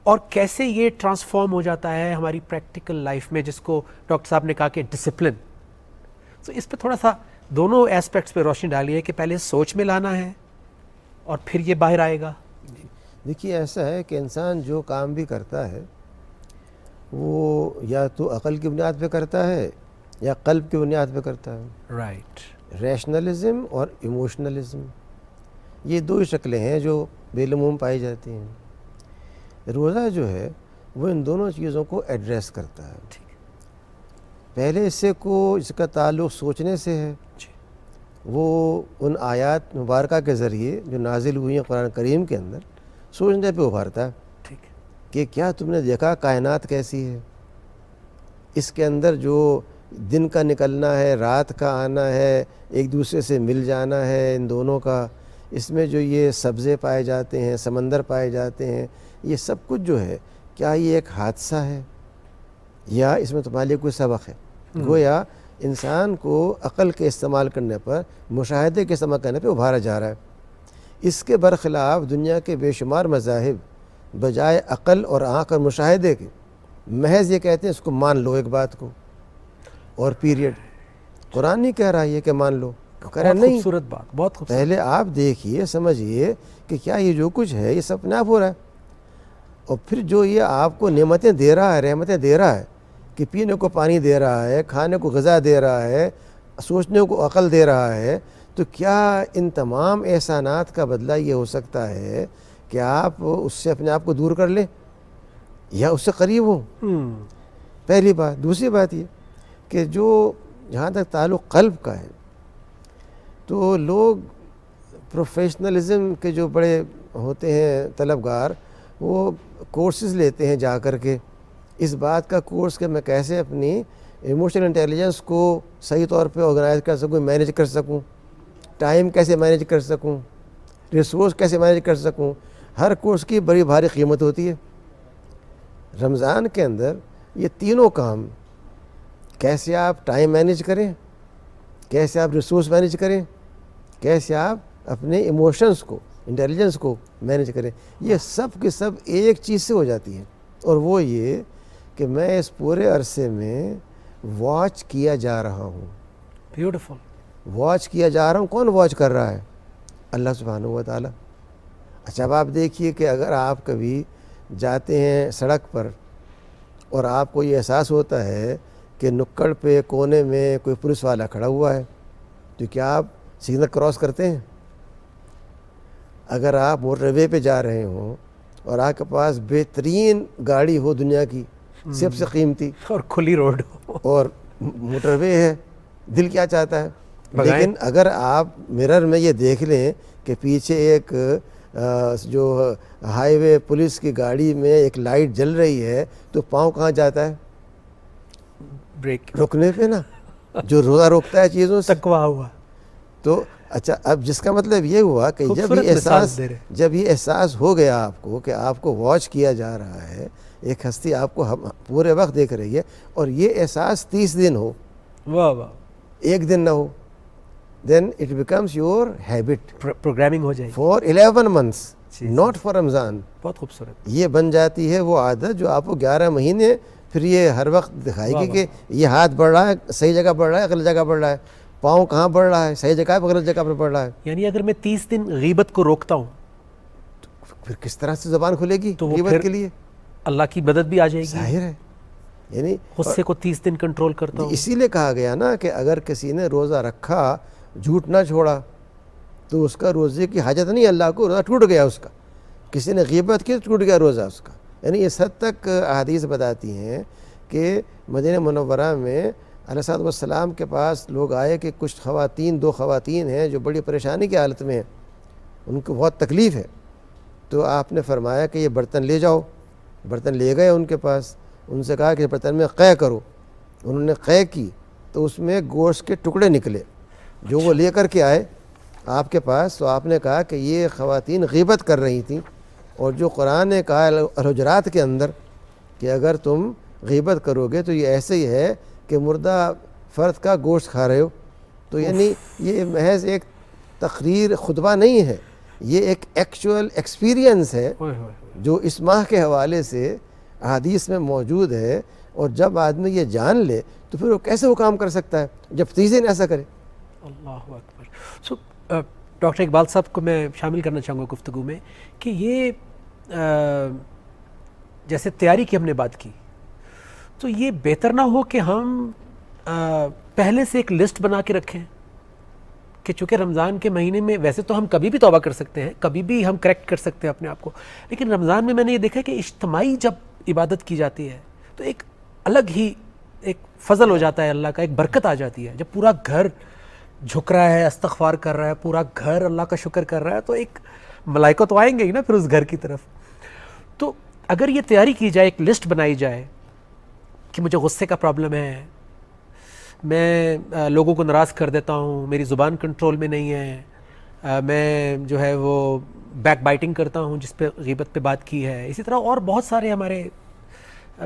اور کیسے یہ ٹرانسفارم ہو جاتا ہے ہماری پریکٹیکل لائف میں، جس کو ڈاکٹر صاحب نے کہا کہ ڈسپلن. تو اس پہ تھوڑا سا دونوں ایسپیکٹس پہ روشنی ڈالیے کہ پہلے سوچ میں لانا ہے اور پھر یہ باہر آئے گا. دیکھیے ایسا ہے کہ انسان جو کام بھی کرتا ہے وہ یا تو عقل کی بنیاد پہ کرتا ہے یا قلب کی بنیاد پہ کرتا ہے. رائٹ. ریشنلزم اور ایموشنلزم یہ دو شکلیں ہیں جو بالعموم پائی جاتی ہیں. روزہ جو ہے وہ ان دونوں چیزوں کو ایڈریس کرتا ہے. پہلے حصے کو اس کا تعلق سوچنے سے ہے، وہ ان آیات مبارکہ کے ذریعے جو نازل ہوئی ہیں قرآن کریم کے اندر سوچنے پہ ابھارتا ہے کہ کیا تم نے دیکھا کائنات کیسی ہے، اس کے اندر جو دن کا نکلنا ہے، رات کا آنا ہے، ایک دوسرے سے مل جانا ہے ان دونوں کا، اس میں جو یہ سبزے پائے جاتے ہیں، سمندر پائے جاتے ہیں، یہ سب کچھ جو ہے کیا یہ ایک حادثہ ہے یا اس میں تمہارے لیے کوئی سبق ہے. گویا انسان کو عقل کے استعمال کرنے پر، مشاہدے کے استعمال کرنے پہ ابھارا جا رہا ہے. اس کے برخلاف دنیا کے بے شمار مذاہب بجائے عقل اور آنکھ اور مشاہدے کے محض یہ کہتے ہیں اس کو مان لو ایک بات کو اور پیریڈ. قرآن نہیں کہہ رہا یہ کہ مان لو, کہہ رہا نہیں. خوبصورت بات, بہت خوبصورت. پہلے آپ دیکھیے سمجھیے کہ کیا یہ جو کچھ ہے یہ سب اپنے آپ ہو رہا ہے, اور پھر جو یہ آپ کو نعمتیں دے رہا ہے, رحمتیں دے رہا ہے, کہ پینے کو پانی دے رہا ہے, کھانے کو غذا دے رہا ہے, سوچنے کو عقل دے رہا ہے, تو کیا ان تمام احسانات کا بدلہ یہ ہو سکتا ہے کہ آپ اس سے اپنے آپ کو دور کر لیں یا اس سے قریب ہوں؟ پہلی بات. دوسری بات یہ کہ جو جہاں تک تعلق قلب کا ہے, تو لوگ پروفیشنلزم کے جو بڑے ہوتے ہیں طلبگار, وہ کورسز لیتے ہیں جا کر کے اس بات کا کورس کہ میں کیسے اپنی ایموشنل انٹیلیجنس کو صحیح طور پہ آرگنائز کر سکوں, مینیج کر سکوں, ٹائم کیسے مینیج کر سکوں, ریسورس کیسے مینیج کر سکوں. ہر کورس کی بڑی بھاری قیمت ہوتی ہے. رمضان کے اندر یہ تینوں کام, کیسے آپ ٹائم مینیج کریں, کیسے آپ ریسورس مینیج کریں, کیسے آپ اپنے ایموشنس کو, انٹیلیجنس کو مینیج کریں, یہ سب کے سب ایک چیز سے ہو جاتی ہے, اور وہ یہ کہ میں اس پورے عرصے میں واچ کیا جا رہا ہوں. بیوٹیفل. واچ کیا جا رہا ہوں. کون واچ کر رہا ہے؟ اللہ سبحانہ و تعالیٰ. اچھا اب آپ دیکھیے کہ اگر آپ کبھی جاتے ہیں سڑک پر اور آپ کو یہ احساس ہوتا ہے کہ نکڑ پہ کونے میں کوئی پولیس والا کھڑا ہوا ہے, تو کیا آپ سگنل کراس کرتے ہیں؟ اگر آپ موٹر وے پہ جا رہے ہوں اور آپ کے پاس بہترین گاڑی ہو دنیا کی, سب سے قیمتی, اور کھلی روڈ ہو, اور موٹر وے ہے, دل کیا چاہتا ہے؟ لیکن اگر آپ مرر میں یہ دیکھ لیں کہ پیچھے ایک جو ہائی وے پولیس کی گاڑی میں ایک لائٹ جل رہی ہے, تو پاؤں کہاں جاتا ہے؟ بریک, رکنے پہ نا, جو روزہ روکتا ہے چیزوں سے. تقویٰ ہوا. تو اچھا اب جس کا مطلب یہ ہوا کہ جب یہ احساس ہو گیا آپ کو کہ آپ کو واچ کیا جا رہا ہے, ایک ہستی آپ کو پورے وقت دیکھ رہی ہے, اور یہ احساس 30 دن ہو, واہ واہ, ایک دن نہ ہو, then it becomes your habit. Programming ہو جائے گی for 11 months, not for رمضان. بہت خوبصورت. یہ بن جاتی ہے وہ عادت جو آپ کو 11 مہینے پھر یہ ہر وقت دکھائے گی کہ یہ ہاتھ بڑھ رہا ہے, صحیح جگہ بڑھ رہا ہے, غلط جگہ بڑھ رہا ہے, پاؤں کہاں بڑھ رہا ہے, صحیح جگہ پہ غلط جگہ پر بڑھ رہا ہے. یعنی اگر میں 30 دن غیبت کو روکتا ہوں تو پھر کس طرح سے زبان کھلے گی غیبت کے لیے؟ اللہ کی مدد بھی آ جائے گی. ظاہر ہے. یعنی غصے کو 30 دن کنٹرول کرتا ہوں. اسی لیے کہا گیا نا کہ اگر کسی نے روزہ رکھا, جھوٹ نہ چھوڑا, تو اس کا روزے کی حاجت نہیں اللہ کو, روزہ ٹوٹ گیا اس کا. کسی نے غیبت کی تو ٹوٹ گیا روزہ اس کا. یعنی اس حد تک احادیث بتاتی ہیں کہ مدینہ منورہ میں علیہ الصلوۃ والسلام کے پاس لوگ آئے کہ کچھ خواتین, 2 خواتین ہیں جو بڑی پریشانی کی حالت میں ہیں, ان کو بہت تکلیف ہے. تو آپ نے فرمایا کہ یہ برتن لے جاؤ. برتن لے گئے ان کے پاس, ان سے کہا کہ برتن میں قے کرو. انہوں نے قے کی تو اس میں گوشت کے ٹکڑے نکلے جو وہ لے کر کے آئے آپ کے پاس. تو آپ نے کہا کہ یہ خواتین غیبت کر رہی تھیں, اور جو قرآن نے کہا الحجرات کے اندر کہ اگر تم غیبت کرو گے تو یہ ایسے ہی ہے کہ مردہ فرد کا گوشت کھا رہے ہو. تو یعنی یہ محض ایک تقریر, خطبہ نہیں ہے, یہ ایک ایکچوئل ایکسپیرینس ہے جو اس ماہ کے حوالے سے احادیث میں موجود ہے. اور جب آدمی یہ جان لے تو پھر وہ کیسے وہ کام کر سکتا ہے جب 30 دن ایسا کرے. اللہ اکبر. ڈاکٹر اقبال صاحب کو میں شامل کرنا چاہوں گا گفتگو میں کہ یہ جیسے تیاری کی ہم نے بات کی, تو یہ بہتر نہ ہو کہ ہم پہلے سے ایک لسٹ بنا کے رکھیں کہ چونکہ رمضان کے مہینے میں ویسے تو ہم کبھی بھی توبہ کر سکتے ہیں, کبھی بھی ہم کریکٹ کر سکتے ہیں اپنے آپ کو, لیکن رمضان میں نے یہ دیکھا کہ اجتماعی جب عبادت کی جاتی ہے تو ایک الگ ہی ایک فضل ہو جاتا ہے اللہ کا, ایک برکت آ جاتی ہے. جب پورا گھر جھک رہا ہے, استغفار کر رہا ہے, پورا گھر اللہ کا شکر کر رہا ہے, تو ایک ملائکہ تو آئیں گے ہی نا پھر اس گھر کی طرف. تو اگر یہ تیاری کی جائے, ایک لسٹ بنائی جائے کہ مجھے غصے کا پرابلم ہے, میں لوگوں کو ناراض کر دیتا ہوں, میری زبان کنٹرول میں نہیں ہے, میں جو ہے وہ بیک بائٹنگ کرتا ہوں جس پہ غیبت پہ بات کی ہے, اسی طرح اور بہت سارے ہمارے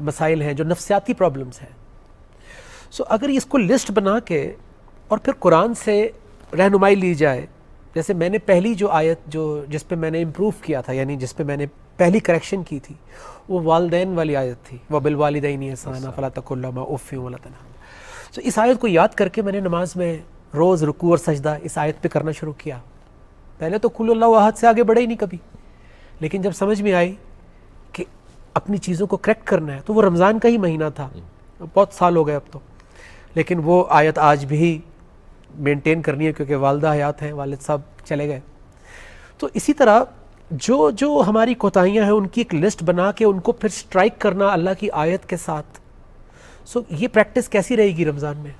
مسائل ہیں جو نفسیاتی پرابلمس ہیں. سو اگر اس کو لسٹ بنا کے اور پھر قرآن سے رہنمائی لی جائے جیسے میں نے پہلی جو آیت جس پہ میں نے امپروو کیا تھا، یعنی جس پہ میں نے پہلی کریکشن کی تھی، وہ والدین والی آیت تھی، وَبِالْوَالِدَيْنِ إِحْسَانًا فَلَا تَقُل لَّهُمَا أُفٍّ وَلَا تَنْهَرْهُمَا۔ تو اس آیت کو یاد کر کے میں نے نماز میں روز رکوع اور سجدہ اس آیت پہ کرنا شروع کیا۔ پہلے تو قل اللہ احد سے آگے بڑھے ہی نہیں کبھی، لیکن جب سمجھ میں آئی کہ اپنی چیزوں کو کریکٹ کرنا ہے، تو وہ رمضان کا ہی مہینہ تھا، بہت سال ہو گئے اب تو، لیکن وہ آیت آج بھی مینٹین کرنی ہے کیونکہ والدہ حیات ہیں، والد صاحب چلے گئے۔ تو اسی طرح جو ہماری کوتاہیاں ہیں ان کی ایک لسٹ بنا کے ان کو پھر سٹرائک کرنا اللہ کی آیت کے ساتھ، یہ پریکٹس کیسی رہے گی رمضان میں؟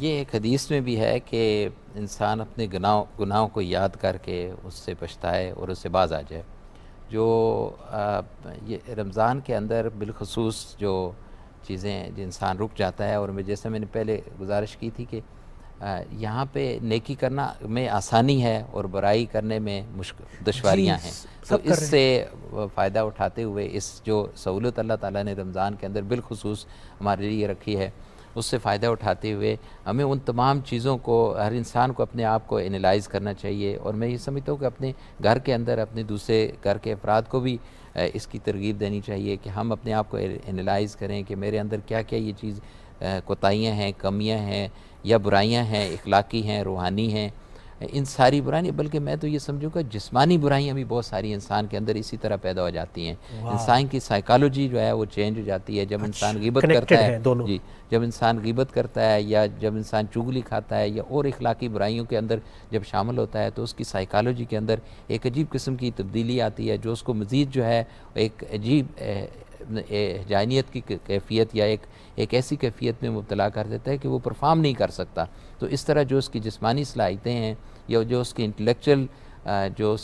یہ ایک حدیث میں بھی ہے کہ انسان اپنے گناہوں کو یاد کر کے اس سے پچھتائے اور اس سے باز آ جائے۔ جو یہ رمضان کے اندر بالخصوص جو چیزیں جو انسان رک جاتا ہے، اور جیسے میں نے پہلے گزارش کی تھی کہ یہاں پہ نیکی کرنا میں آسانی ہے اور برائی کرنے میں دشواریاں ہیں، تو اس سے فائدہ اٹھاتے ہوئے اس جو سہولت اللہ تعالیٰ نے رمضان کے اندر بالخصوص ہمارے لیے رکھی ہے، اس سے فائدہ اٹھاتے ہوئے ہمیں ان تمام چیزوں کو، ہر انسان کو اپنے آپ کو انالائز کرنا چاہیے۔ اور میں یہ سمجھتا ہوں کہ اپنے گھر کے اندر اپنے دوسرے گھر کے افراد کو بھی اس کی ترغیب دینی چاہیے کہ ہم اپنے آپ کو انالائز کریں کہ میرے اندر کیا کیا یہ چیز کوتاہیاں ہیں، کمیاں ہیں یا برائیاں ہیں، اخلاقی ہیں، روحانی ہیں، ان ساری برائیاں، بلکہ میں تو یہ سمجھوں کہ جسمانی برائیاں بھی بہت ساری انسان کے اندر اسی طرح پیدا ہو جاتی ہیں۔ انسان کی سائیکالوجی جو ہے وہ چینج ہو جاتی ہے جب انسان غیبت کرتا ہے، جی، جب انسان غیبت کرتا ہے یا جب انسان چغلی کھاتا ہے یا اور اخلاقی برائیوں کے اندر جب شامل ہوتا ہے، تو اس کی سائیکالوجی کے اندر ایک عجیب قسم کی تبدیلی آتی ہے جو اس کو مزید جو ہے ایک عجیب ذہنیت کی کیفیت یا ایک ایسی کیفیت میں مبتلا کر دیتا ہے کہ وہ پرفارم نہیں کر سکتا۔ تو اس طرح جو اس کی جسمانی صلاحیتیں ہیں یا جو اس کی انٹلیکچوئل جو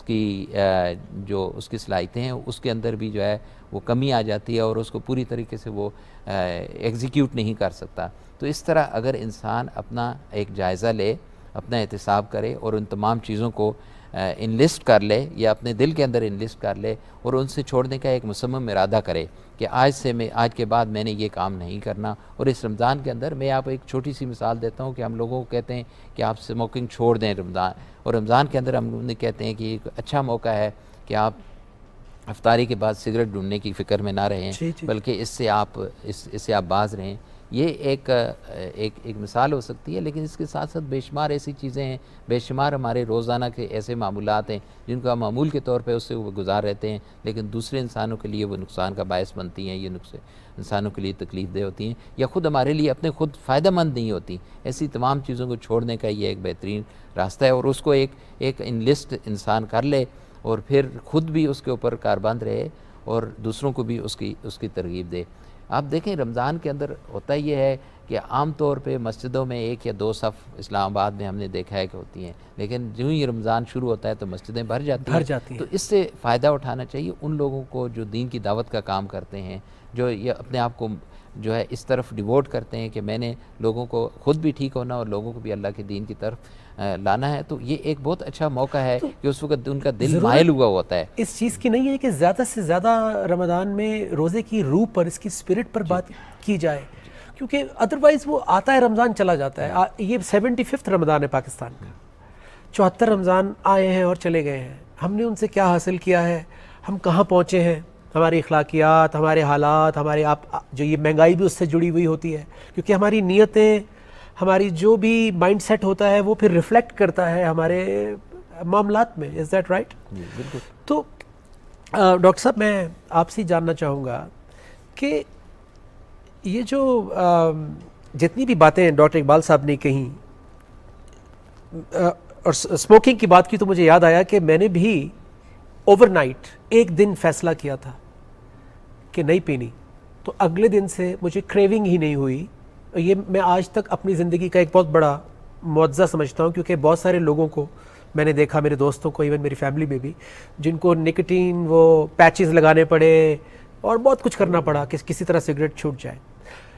اس کی صلاحیتیں ہیں، اس کے اندر بھی جو ہے وہ کمی آ جاتی ہے اور اس کو پوری طریقے سے وہ ایگزیکیوٹ نہیں کر سکتا۔ تو اس طرح اگر انسان اپنا ایک جائزہ لے، اپنا احتساب کرے اور ان تمام چیزوں کو انلسٹ کر لے یا اپنے دل کے اندر انلسٹ کر لے اور ان سے چھوڑنے کا ایک مصمم ارادہ کرے کہ آج کے بعد میں نے یہ کام نہیں کرنا۔ اور اس رمضان کے اندر میں آپ ایک چھوٹی سی مثال دیتا ہوں کہ ہم لوگوں کو کہتے ہیں کہ آپ اسموکنگ چھوڑ دیں رمضان، اور رمضان کے اندر ہم انہیں کہتے ہیں کہ ایک اچھا موقع ہے کہ آپ افطاری کے بعد سگریٹ ڈھونڈنے کی فکر میں نہ رہیں، بلکہ اس سے آپ باز رہیں۔ یہ ایک مثال ہو سکتی ہے، لیکن اس کے ساتھ ساتھ بے شمار ایسی چیزیں ہیں، بے شمار ہمارے روزانہ کے ایسے معمولات ہیں جن کو ہم معمول کے طور پہ اس سے گزار رہتے ہیں، لیکن دوسرے انسانوں کے لیے وہ نقصان کا باعث بنتی ہیں، یہ انسانوں کے لیے تکلیف دہ ہوتی ہیں یا خود ہمارے لیے اپنے خود فائدہ مند نہیں ہوتی۔ ایسی تمام چیزوں کو چھوڑنے کا یہ ایک بہترین راستہ ہے، اور اس کو ایک انلسٹ انسان کر لے اور پھر خود بھی اس کے اوپر کاربند رہے اور دوسروں کو بھی اس کی ترغیب دے۔ آپ دیکھیں رمضان کے اندر ہوتا یہ ہے کہ عام طور پہ مسجدوں میں 1 یا 2 صف اسلام آباد میں ہم نے دیکھا ہے کہ ہوتی ہیں، لیکن جو ہی رمضان شروع ہوتا ہے تو مسجدیں بھر جاتی ہیں۔ تو اس سے فائدہ اٹھانا چاہیے ان لوگوں کو جو دین کی دعوت کا کام کرتے ہیں، جو یہ اپنے آپ کو جو ہے اس طرف ڈیووٹ کرتے ہیں کہ میں نے لوگوں کو خود بھی ٹھیک ہونا اور لوگوں کو بھی اللہ کے دین کی طرف لانا ہے۔ تو یہ ایک بہت اچھا موقع ہے کہ اس وقت ان کا دل مائل ہوا ہوتا ہے۔ اس چیز کی نہیں ہے کہ زیادہ سے زیادہ رمضان میں روزے کی روح پر، اس کی اسپرٹ پر بات کی جائے، کیونکہ ادروائز وہ آتا ہے رمضان چلا جاتا ہے۔ یہ 75واں رمضان ہے پاکستان کا، 74 رمضان آئے ہیں اور چلے گئے ہیں۔ ہم نے ان سے کیا حاصل کیا ہے، ہم کہاں پہنچے ہیں، ہماری اخلاقیات، ہمارے حالات، ہمارے جو یہ مہنگائی بھی اس سے جڑی ہوئی ہوتی ہے، کیونکہ ہماری نیتیں، ہماری جو بھی مائنڈ سیٹ ہوتا ہے وہ پھر ریفلیکٹ کرتا ہے ہمارے معاملات میں۔ Is that right? بالکل۔ تو ڈاکٹر صاحب میں آپ سے جاننا چاہوں گا کہ یہ جو جتنی بھی باتیں ڈاکٹر اقبال صاحب نے کہیں اور اسموکنگ کی بات کی، تو مجھے یاد آیا کہ میں نے بھی اوور نائٹ ایک دن فیصلہ کیا تھا کہ نہیں پینی، تو اگلے دن سے مجھے کریونگ ہی نہیں ہوئی۔ یہ میں آج تک اپنی زندگی کا ایک بہت بڑا معجزہ سمجھتا ہوں، کیونکہ بہت سارے لوگوں کو میں نے دیکھا، میرے دوستوں کو، ایون میری فیملی میں بھی، جن کو نکوٹین وہ پیچز لگانے پڑے اور بہت کچھ کرنا پڑا کہ کسی طرح سگریٹ چھوٹ جائے۔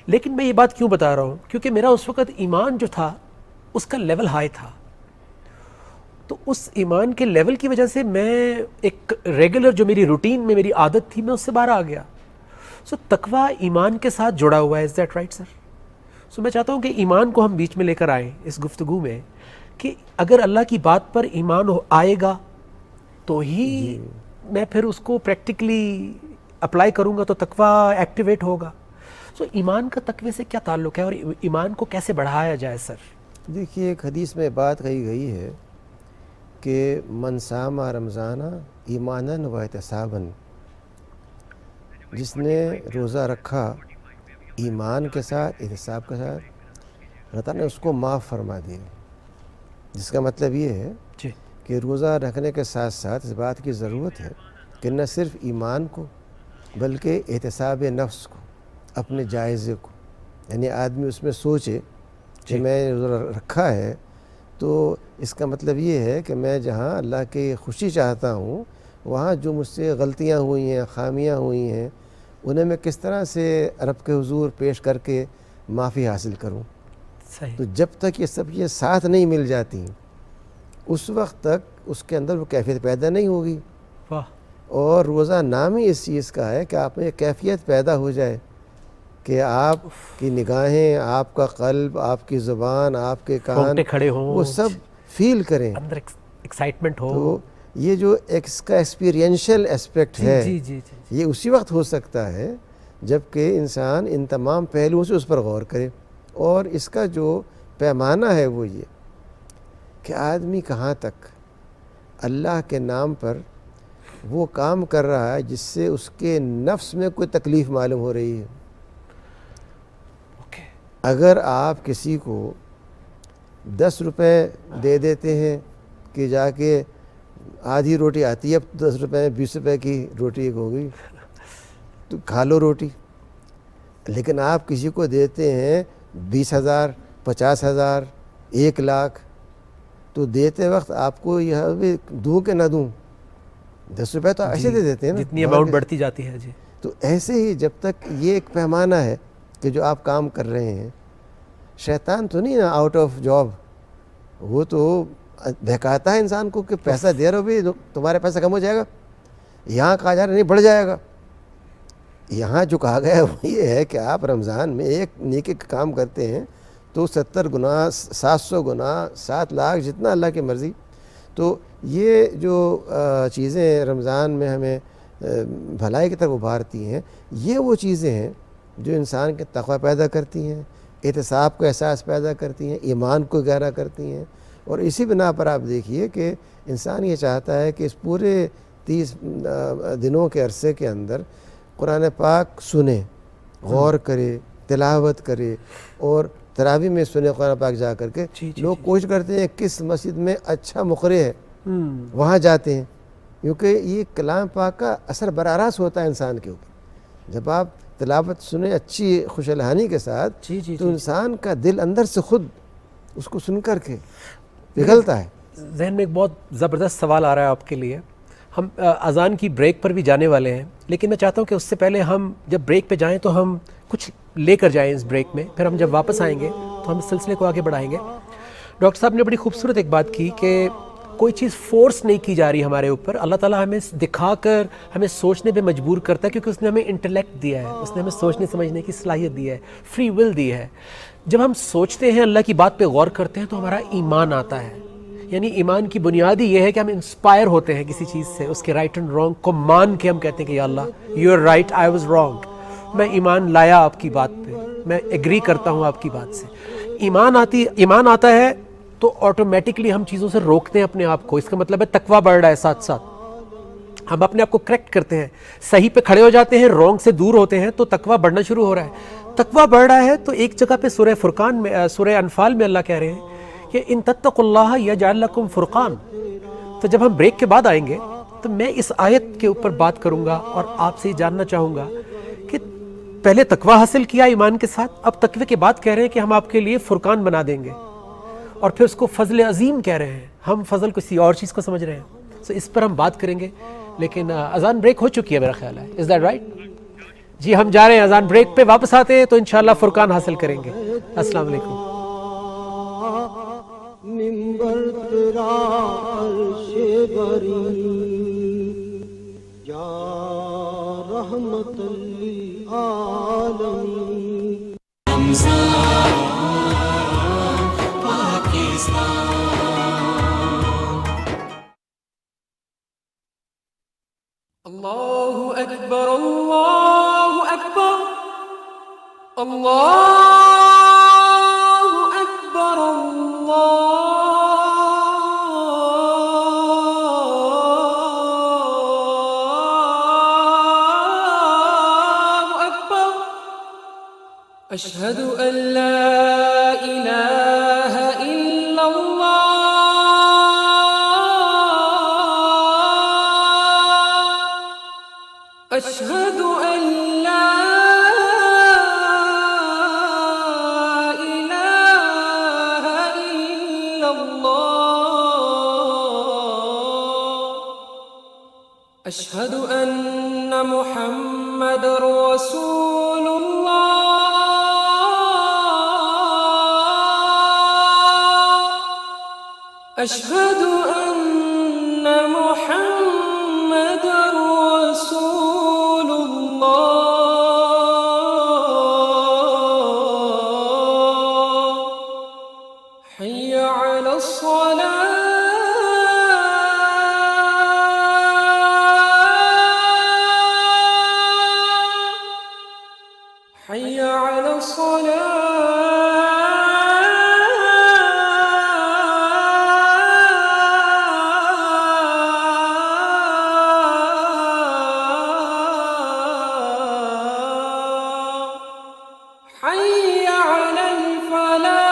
لیکن میں یہ بات کیوں بتا رہا ہوں، کیونکہ میرا اس وقت ایمان جو تھا اس کا لیول ہائی تھا، تو اس ایمان کے لیول کی وجہ سے میں ایک ریگولر جو میری روٹین میں میری عادت تھی، میں اس سے باہر آ گیا۔ سو تقویٰ ایمان کے ساتھ جڑا ہوا ہے۔ Is that right sir? سو میں چاہتا ہوں کہ ایمان کو ہم بیچ میں لے کر آئیں اس گفتگو میں، کہ اگر اللہ کی بات پر ایمان آئے گا تو ہی میں پھر اس کو پریکٹیکلی اپلائی کروں گا تو تقویٰ ایکٹیویٹ ہوگا. سو ایمان کا تقوی سے کیا تعلق ہے اور ایمان کو کیسے بڑھایا جائے سر؟ دیکھیے ایک حدیث میں بات کہی گئی ہے کہ من صام رمضان ایمانا و احتسابا، جس نے روزہ رکھا ایمان کے ساتھ احتساب کے ساتھ، اللہ تعالیٰ نے اس کو معاف فرما دیا. جس کا مطلب یہ ہے کہ روزہ رکھنے کے ساتھ ساتھ اس بات کی ضرورت ہے کہ نہ صرف ایمان کو بلکہ احتساب نفس کو، اپنے جائزے کو، یعنی آدمی اس میں سوچے کہ میں روزہ رکھا ہے تو اس کا مطلب یہ ہے کہ میں جہاں اللہ کی خوشی چاہتا ہوں وہاں جو مجھ سے غلطیاں ہوئی ہیں، خامیاں ہوئی ہیں، انہیں میں کس طرح سے رب کے حضور پیش کر کے معافی حاصل کروں. تو جب تک یہ سب یہ ساتھ نہیں مل جاتی اس وقت تک اس کے اندر وہ کیفیت پیدا نہیں ہوگی. اور روزہ نام ہی اس چیز کا ہے کہ آپ میں یہ کیفیت پیدا ہو جائے کہ آپ کی نگاہیں، آپ کا قلب، آپ کی زبان، آپ کے کان کھڑے ہوں، وہ سب فیل کریں، اندر ایکسائٹمنٹ ہو. تو یہ جو اس کا ایکسپیرینشل اسپیکٹ ہے یہ اسی وقت ہو سکتا ہے جب کہ انسان ان تمام پہلوؤں سے اس پر غور کرے. اور اس کا جو پیمانہ ہے وہ یہ کہ آدمی کہاں تک اللہ کے نام پر وہ کام کر رہا ہے جس سے اس کے نفس میں کوئی تکلیف معلوم ہو رہی ہے. اگر آپ کسی کو 10 روپے دے دیتے ہیں کہ جا کے آدھی روٹی آتی ہے، اب 10 روپے میں 20 روپے کی روٹی ایک ہو گئی تو کھا لو روٹی، لیکن آپ کسی کو دیتے ہیں 20,000 50,000 1 لاکھ تو دیتے وقت آپ کو یہ بھی دوں کہ نہ دوں، 10 روپے تو ایسے دے دیتے ہیں نا، جتنی اماؤنٹ بڑھتی جاتی ہے. تو ایسے ہی جب تک یہ ایک پیمانہ ہے کہ جو آپ کام کر رہے ہیں، شیطان تو نہیں نا آؤٹ آف جاب، وہ تو بہکاتا ہے انسان کو کہ پیسہ دے رہے ہو بھی تمہارے پیسہ کم ہو جائے گا، یہاں کہا جا رہا نہیں بڑھ جائے گا. یہاں جو کہا گیا ہے وہ یہ ہے کہ آپ رمضان میں ایک نیکی کا کام کرتے ہیں تو 70 گنا 700 گنا 7 لاکھ جتنا اللہ کی مرضی. تو یہ جو چیزیں رمضان میں ہمیں بھلائی کی طرف ابھارتی ہیں، یہ وہ چیزیں ہیں جو انسان کے تقوی پیدا کرتی ہیں، احتساب کا احساس پیدا کرتی ہیں، ایمان کو گہرا کرتی ہیں. اور اسی بنا پر آپ دیکھیے کہ انسان یہ چاہتا ہے کہ اس پورے 30 دنوں کے عرصے کے اندر قرآن پاک سنے، غور کرے، تلاوت کرے، اور تراویح میں سنے قرآن پاک جا کر کے. لوگ کوشش کرتے ہیں کس مسجد میں اچھا مقرئ ہے وہاں جاتے ہیں، کیونکہ یہ کلام پاک کا اثر براہ راست ہوتا ہے انسان کے اوپر. جب آپ تلاوت سنیں اچھی خوش الحانی کے ساتھ تو انسان کا دل اندر سے خود اس کو سن کر کے پگھلتا ہے. ذہن میں ایک بہت زبردست سوال آ رہا ہے آپ کے لیے. ہم اذان کی بریک پر بھی جانے والے ہیں، لیکن میں چاہتا ہوں کہ اس سے پہلے ہم جب بریک پہ جائیں تو ہم کچھ لے کر جائیں اس بریک میں، پھر ہم جب واپس آئیں گے تو ہم اس سلسلے کو آگے بڑھائیں گے. ڈاکٹر صاحب نے بڑی خوبصورت ایک بات کی کہ کوئی چیز فورس نہیں کی جا رہی ہمارے اوپر، اللہ تعالیٰ ہمیں دکھا کر ہمیں سوچنے پہ مجبور کرتا ہے، کیونکہ اس نے ہمیں انٹلیکٹ دیا ہے، اس نے ہمیں سوچنے سمجھنے کی صلاحیت دی ہے، فری ول دی ہے. جب ہم سوچتے ہیں، اللہ کی بات پہ غور کرتے ہیں تو ہمارا ایمان آتا ہے. یعنی ایمان کی بنیادی یہ ہے کہ ہم انسپائر ہوتے ہیں کسی چیز سے، اس کے رائٹ اینڈ رانگ کو مان کے ہم کہتے ہیں کہ یا Allah you are right, I was wrong. میں ایمان لایا آپ کی بات پہ، میں ایگری کرتا ہوں آپ کی بات سے. ایمان آتا ہے تو آٹومیٹکلی ہم چیزوں سے روکتے ہیں اپنے آپ کو. اس کا مطلب ہے تقویٰ بڑھ رہا ہے، ساتھ ساتھ ہم اپنے آپ کو کریکٹ کرتے ہیں، صحیح پہ کھڑے ہو جاتے ہیں، رانگ سے دور ہوتے ہیں تو تقویٰ بڑھنا شروع ہو رہا ہے. تقویٰ بڑھ رہا ہے تو ایک جگہ پہ سورہ فرقان میں، سورہ انفال میں اللہ کہہ رہے ہیں کہ ان تتقوا اللہ یجعل لکم فرقان. تو جب ہم بریک کے بعد آئیں گے تو میں اس آیت کے اوپر بات کروں گا اور آپ سے جاننا چاہوں گا کہ پہلے تقویٰ حاصل کیا ایمان کے ساتھ، اب تقوی کے بعد کہہ رہے ہیں کہ ہم آپ کے لیے فرقان بنا دیں گے، اور پھر اس کو فضل عظیم کہہ رہے ہیں. ہم فضل کسی اور چیز کو سمجھ رہے ہیں. تو اس پر ہم بات کریں گے، لیکن اذان بریک ہو چکی ہے میرا خیال ہے. Is that right? جی ہم جا رہے ہیں اذان بریک پہ، واپس آتے ہیں تو انشاءاللہ فرقان حاصل کریں گے. السلام علیکم. منبر تیرا عرش بری یا رحمت للعالمین. رمضان پاکستان أشهد أن لا إله إلا الله أشهد أن لا إله إلا الله أشهد أن محمد رسول الله أشهد أن محمد رسول الله حي على الصلاة حي على الصلاة حي على الفلاح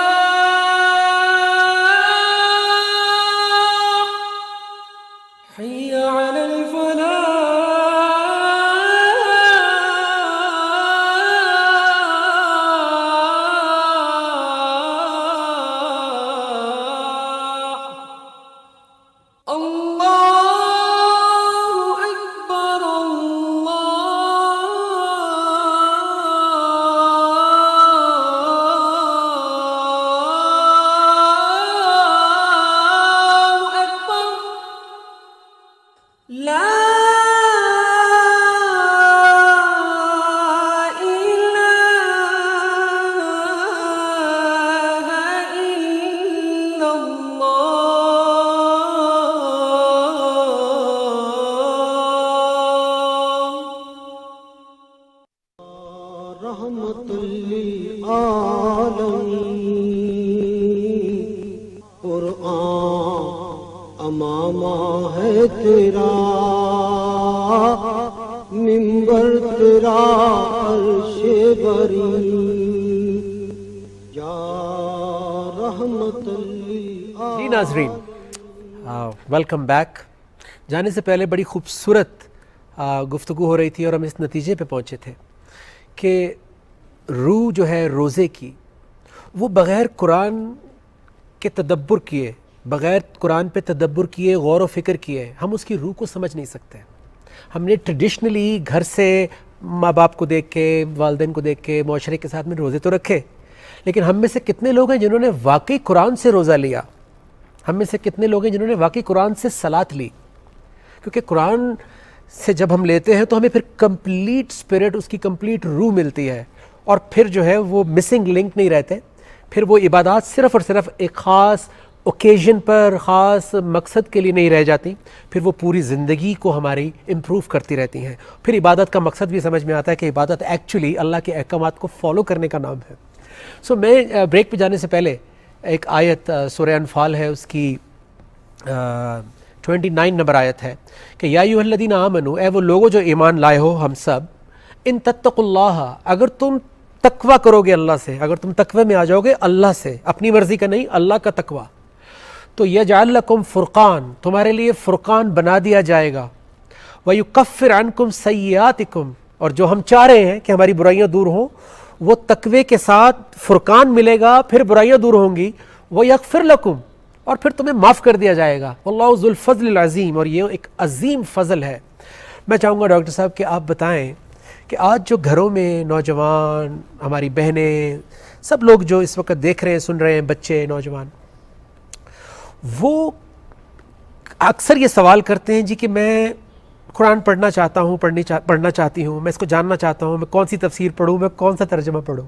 حي على الفلاح الله أكبر الله أكبر لا إله إلا الله رحمت للعالمین قرآن امامہ ہے تیرا منبر تیرا عرش بری یا رحمت للعالمین. جی ناظرین، ویلکم بیک. جانے سے پہلے بڑی خوبصورت گفتگو ہو رہی تھی اور ہم اس نتیجے پہ پہنچے تھے کہ روح جو ہے روزے کی، وہ بغیر قرآن کے تدبر کیے، بغیر قرآن پہ تدبر کیے، غور و فکر کیے، ہم اس کی روح کو سمجھ نہیں سکتے. ہم نے ٹریڈیشنلی گھر سے ماں باپ کو دیکھ کے، والدین کو دیکھ کے، معاشرے کے ساتھ میں روزے تو رکھے، لیکن ہم میں سے کتنے لوگ ہیں جنہوں نے واقعی قرآن سے روزہ لیا؟ ہم میں سے کتنے لوگ ہیں جنہوں نے واقعی قرآن سے صلاۃ لی؟ کیونکہ قرآن سے جب ہم لیتے ہیں تو ہمیں پھر کمپلیٹ اسپرٹ، اس کی کمپلیٹ روح ملتی ہے، اور پھر جو ہے وہ مسنگ لنک نہیں رہتے. پھر وہ عبادات صرف اور صرف ایک خاص اوکیژن پر، خاص مقصد کے لیے نہیں رہ جاتی، پھر وہ پوری زندگی کو ہماری امپروو کرتی رہتی ہیں. پھر عبادت کا مقصد بھی سمجھ میں آتا ہے کہ عبادت ایکچولی اللہ کے احکامات کو فالو کرنے کا نام ہے. سو میں بریک پہ جانے سے پہلے ایک آیت سورہ انفال ہے، اس کی 29 نمبر آیت ہے کہ یا ایھا الذین آمنوا، اے وہ لوگوں جو ایمان لائے ہو ہم سب، ان تتقوا اللہ، اگر تم تقوی کرو گے اللہ سے، اگر تم تقوی میں آ جاؤ گے اللہ سے، اپنی مرضی کا نہیں، اللہ کا تقوی، تو یجعل لکم فرقان، تمہارے لیے فرقان بنا دیا جائے گا، ویکفر عنکم سیئاتکم، اور جو ہم چاہ رہے ہیں کہ ہماری برائیاں دور ہوں، وہ تقوی کے ساتھ فرقان ملے گا، پھر برائیاں دور ہوں گی، ویغفر لکم، اور پھر تمہیں معاف کر دیا جائے گا، واللہ ذو الفضل العظیم، اور یہ ایک عظیم فضل ہے. میں چاہوں گا ڈاکٹر صاحب کہ آپ بتائیں کہ آج جو گھروں میں نوجوان، ہماری بہنیں، سب لوگ جو اس وقت دیکھ رہے ہیں، سن رہے ہیں، بچے، نوجوان، وہ اکثر یہ سوال کرتے ہیں جی کہ میں قرآن پڑھنا چاہتا ہوں، پڑھنا چاہتی ہوں، میں اس کو جاننا چاہتا ہوں، میں کون سی تفسیر پڑھوں، میں کون سا ترجمہ پڑھوں.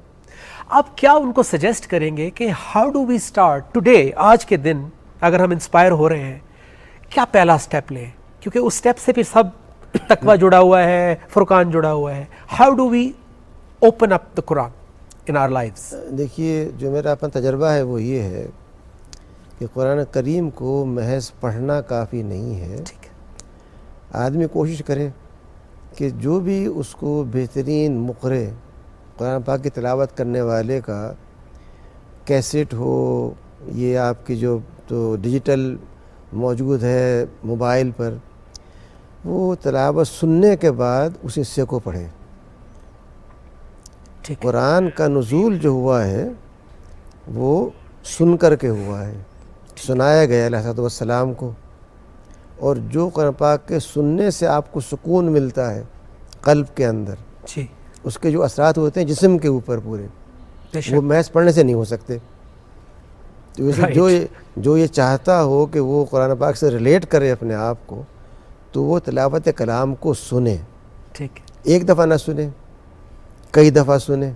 آپ کیا ان کو سجیسٹ کریں گے کہ how do we start today, آج کے دن اگر ہم انسپائر ہو رہے ہیں، کیا پہلا اسٹیپ لیں؟ کیونکہ اس اسٹیپ سے پھر سب تقوی جڑا ہوا ہے، فرقان جڑا ہوا ہے. How do we open up the Quran in our lives? دیکھیے، جو میرا اپنا تجربہ ہے وہ یہ ہے کہ قرآن کریم کو محض پڑھنا کافی نہیں ہے. آدمی کوشش کرے کہ جو بھی اس کو بہترین مقرئ قرآن پاک کی تلاوت کرنے والے کا کیسٹ ہو، یہ آپ کی جو تو ڈیجیٹل موجود ہے موبائل پر، وہ تلاوت سننے کے بعد اس حصے کو پڑھے۔ قرآن کا نزول جو ہوا ہے وہ سن کر کے ہوا ہے، سنایا گیا علیہ الصلوۃ والسلام کو، اور جو قرآن پاک کے سننے سے آپ کو سکون ملتا ہے قلب کے اندر، جی اس کے جو اثرات ہوتے ہیں جسم کے اوپر پورے، وہ محض پڑھنے سے نہیں ہو سکتے۔ تو جو یہ چاہتا ہو کہ وہ قرآن پاک سے ریلیٹ کرے اپنے آپ کو، تو وہ تلاوت کلام کو سنے، ٹھیک ہے، ایک دفعہ نہ سنے، کئی دفعہ سنے،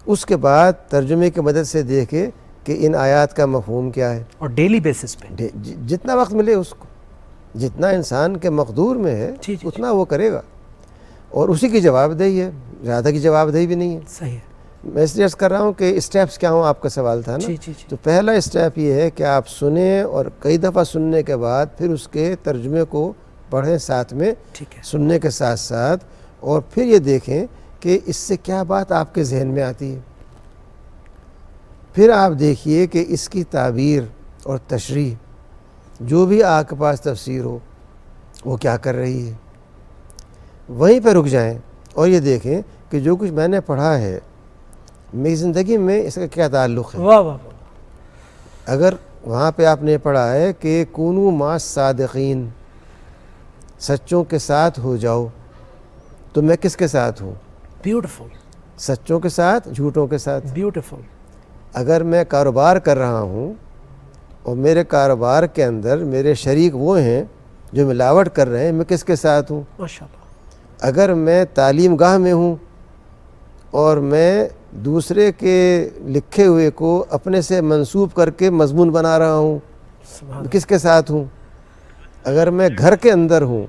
اس کے بعد ترجمے کی مدد سے دیکھے کہ ان آیات کا مفہوم کیا ہے، اور ڈیلی بیسس پہ جتنا وقت ملے اس کو، جتنا انسان کے مقدور میں ہے اتنا وہ کرے گا، اور اسی کی جواب دہی ہے، زیادہ کی جواب دہی بھی نہیں ہے۔ صحیح ہے، میں اس لیے عرض کر رہا ہوں کہ اسٹیپس کیا ہوں، آپ کا سوال تھا نا، تو پہلا اسٹیپ یہ ہے کہ آپ سنیں، اور کئی دفعہ سننے کے بعد پھر اس کے ترجمے کو پڑھیں ساتھ میں، سننے کے ساتھ ساتھ، اور پھر یہ دیکھیں کہ اس سے کیا بات آپ کے ذہن میں آتی ہے۔ پھر آپ دیکھیے کہ اس کی تعبیر اور تشریح جو بھی آپ کے پاس تفسیر ہو وہ کیا کر رہی ہے، وہیں پہ رک جائیں اور یہ دیکھیں کہ جو کچھ میں نے پڑھا ہے میری زندگی میں اس کا کیا تعلق ہے۔ واہ واہ، اگر وہاں پہ آپ نے پڑھا ہے کہ کونوا مع صادقین، سچوں کے ساتھ ہو جاؤ، تو میں کس کے ساتھ ہوں؟ بیوٹیفل، سچوں کے ساتھ، جھوٹوں کے ساتھ۔ بیوٹیفل، اگر میں کاروبار کر رہا ہوں اور میرے کاروبار کے اندر میرے شریک وہ ہیں جو ملاوٹ کر رہے ہیں، میں کس کے ساتھ ہوں؟ ماشاءاللہ۔ اگر میں تعلیم گاہ میں ہوں اور میں دوسرے کے لکھے ہوئے کو اپنے سے منسوب کر کے مضمون بنا رہا ہوں، میں کس کے ساتھ ہوں؟ اگر میں گھر کے اندر ہوں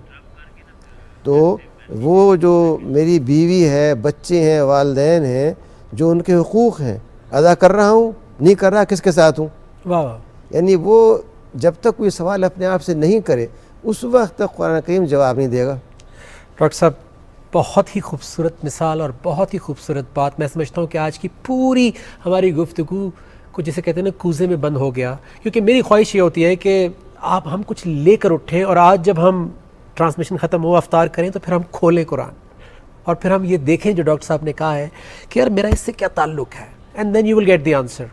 تو وہ جو میری بیوی ہے، بچے ہیں، والدین ہیں، جو ان کے حقوق ہیں ادا کر رہا ہوں، نہیں کر رہا، کس کے ساتھ ہوں؟ واہ واہ، یعنی وہ جب تک کوئی سوال اپنے آپ سے نہیں کرے اس وقت تک قرآن کریم جواب نہیں دے گا۔ ڈاکٹر صاحب بہت ہی خوبصورت مثال اور بہت ہی خوبصورت بات، میں سمجھتا ہوں کہ آج کی پوری ہماری گفتگو کو جسے کہتے ہیں نا کوزے میں بند ہو گیا، کیونکہ میری خواہش یہ ہوتی ہے کہ ہم کچھ لے کر اٹھیں، اور آج جب ہم ٹرانسمیشن ختم ہو افطار کریں تو پھر ہم کھولیں قرآن، اور پھر ہم یہ دیکھیں جو ڈاکٹر صاحب نے کہا ہے کہ یار میرا اس سے کیا تعلق ہے، and then you will get the answer.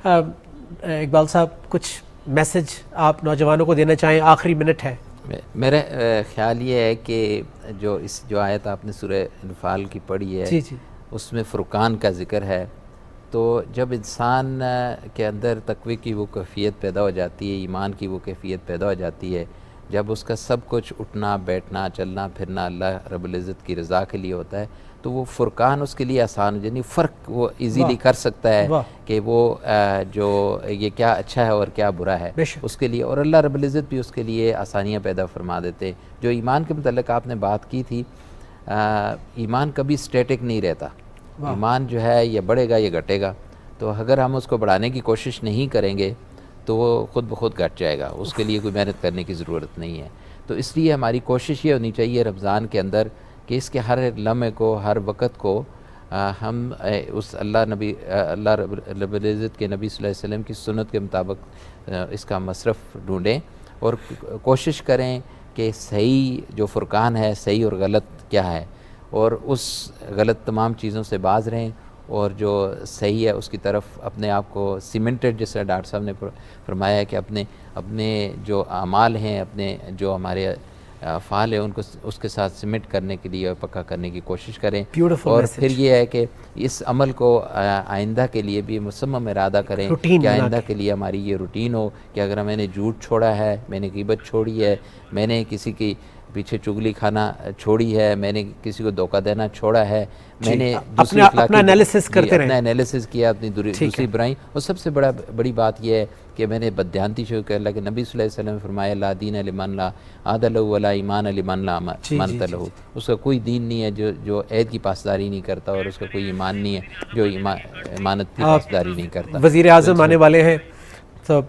Iqbal sahab کچھ میسج آپ نوجوانوں کو دینا چاہیں، آخری منٹ ہے۔ میرا خیال یہ ہے کہ جو آیت آپ نے سورہ انفال کی پڑھی ہے، اس میں فرقان کا ذکر ہے، تو جب انسان کے اندر تقوی کی وہ کیفیت پیدا ہو جاتی ہے، ایمان کی وہ کیفیت پیدا ہو جاتی ہے، جب اس کا سب کچھ اٹھنا بیٹھنا چلنا پھرنا اللہ رب العزت کی رضا کے لیے ہوتا ہے، تو وہ فرقان اس کے لیے آسان ہو، یعنی فرق وہ ایزیلی کر سکتا ہے کہ وہ جو یہ کیا اچھا ہے اور کیا برا ہے اس کے لیے، اور اللہ رب العزت بھی اس کے لیے آسانیاں پیدا فرما دیتے۔ جو ایمان کے متعلق آپ نے بات کی تھی، ایمان کبھی سٹیٹک نہیں رہتا، ایمان جو ہے یہ بڑھے گا یہ گھٹے گا، تو اگر ہم اس کو بڑھانے کی کوشش نہیں کریں گے تو وہ خود بخود گھٹ جائے گا، اس کے لیے کوئی محنت کرنے کی ضرورت نہیں ہے۔ تو اس لیے ہماری کوشش یہ ہونی چاہیے رمضان کے اندر کہ اس کے ہر لمحے کو، ہر وقت کو ہم اس اللہ رب العزت کے نبی صلی اللہ علیہ وسلم کی سنت کے مطابق اس کا مصرف ڈھونڈیں، اور کوشش کریں کہ صحیح جو فرقان ہے، صحیح اور غلط کیا ہے، اور اس غلط تمام چیزوں سے باز رہیں، اور جو صحیح ہے اس کی طرف اپنے آپ کو سیمنٹڈ، جس طرح ڈاکٹر صاحب نے فرمایا ہے کہ اپنے جو اعمال ہیں، اپنے جو ہمارے افعال ہیں، ان کو اس کے ساتھ سیمنٹ کرنے کے لیے اور پکا کرنے کی کوشش کریں، اور پھر یہ ہے کہ اس عمل کو آئندہ کے لیے بھی مصمم ارادہ کریں کہ آئندہ کے لیے ہماری یہ روٹین ہو کہ اگر میں نے جھوٹ چھوڑا ہے، میں نے غیبت چھوڑی ہے، میں نے کسی کی پیچھے چگلی کھانا چھوڑی ہے، میں نے کسی کو دھوکہ دینا چھوڑا ہے، میں نے اپنا انالیسس کرتے رہیں، اپنا انالیسس کیا، اپنی دوسری برائی، اور سب سے بڑی بات یہ ہے کہ میں نے بددیانتی شروع کر، اللہ کے نبی صلی اللہ علیہ وسلم نے فرمایا لا دین لمن لا عہد لہ ولا ایمان لمن لا امانۃ لہ، اس کا کوئی دین نہیں ہے جو عہد کی پاسداری نہیں کرتا، اور اس کا کوئی ایمان نہیں ہے جو امانت کی پاسداری نہیں کرتا۔ وزیر اعظم آنے والے ہیں، تو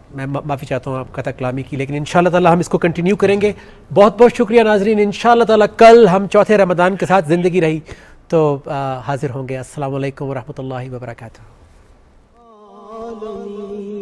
میں معافی چاہتا ہوں آپ کا کلامی کی، لیکن انشاءاللہ تعالی ہم اس کو کنٹینیو کریں گے۔ بہت بہت شکریہ ناظرین، انشاءاللہ تعالی کل ہم چوتھے رمضان کے ساتھ زندگی رہی تو حاضر ہوں گے. السلام علیکم ورحمۃ اللہ وبرکاتہ. عالمین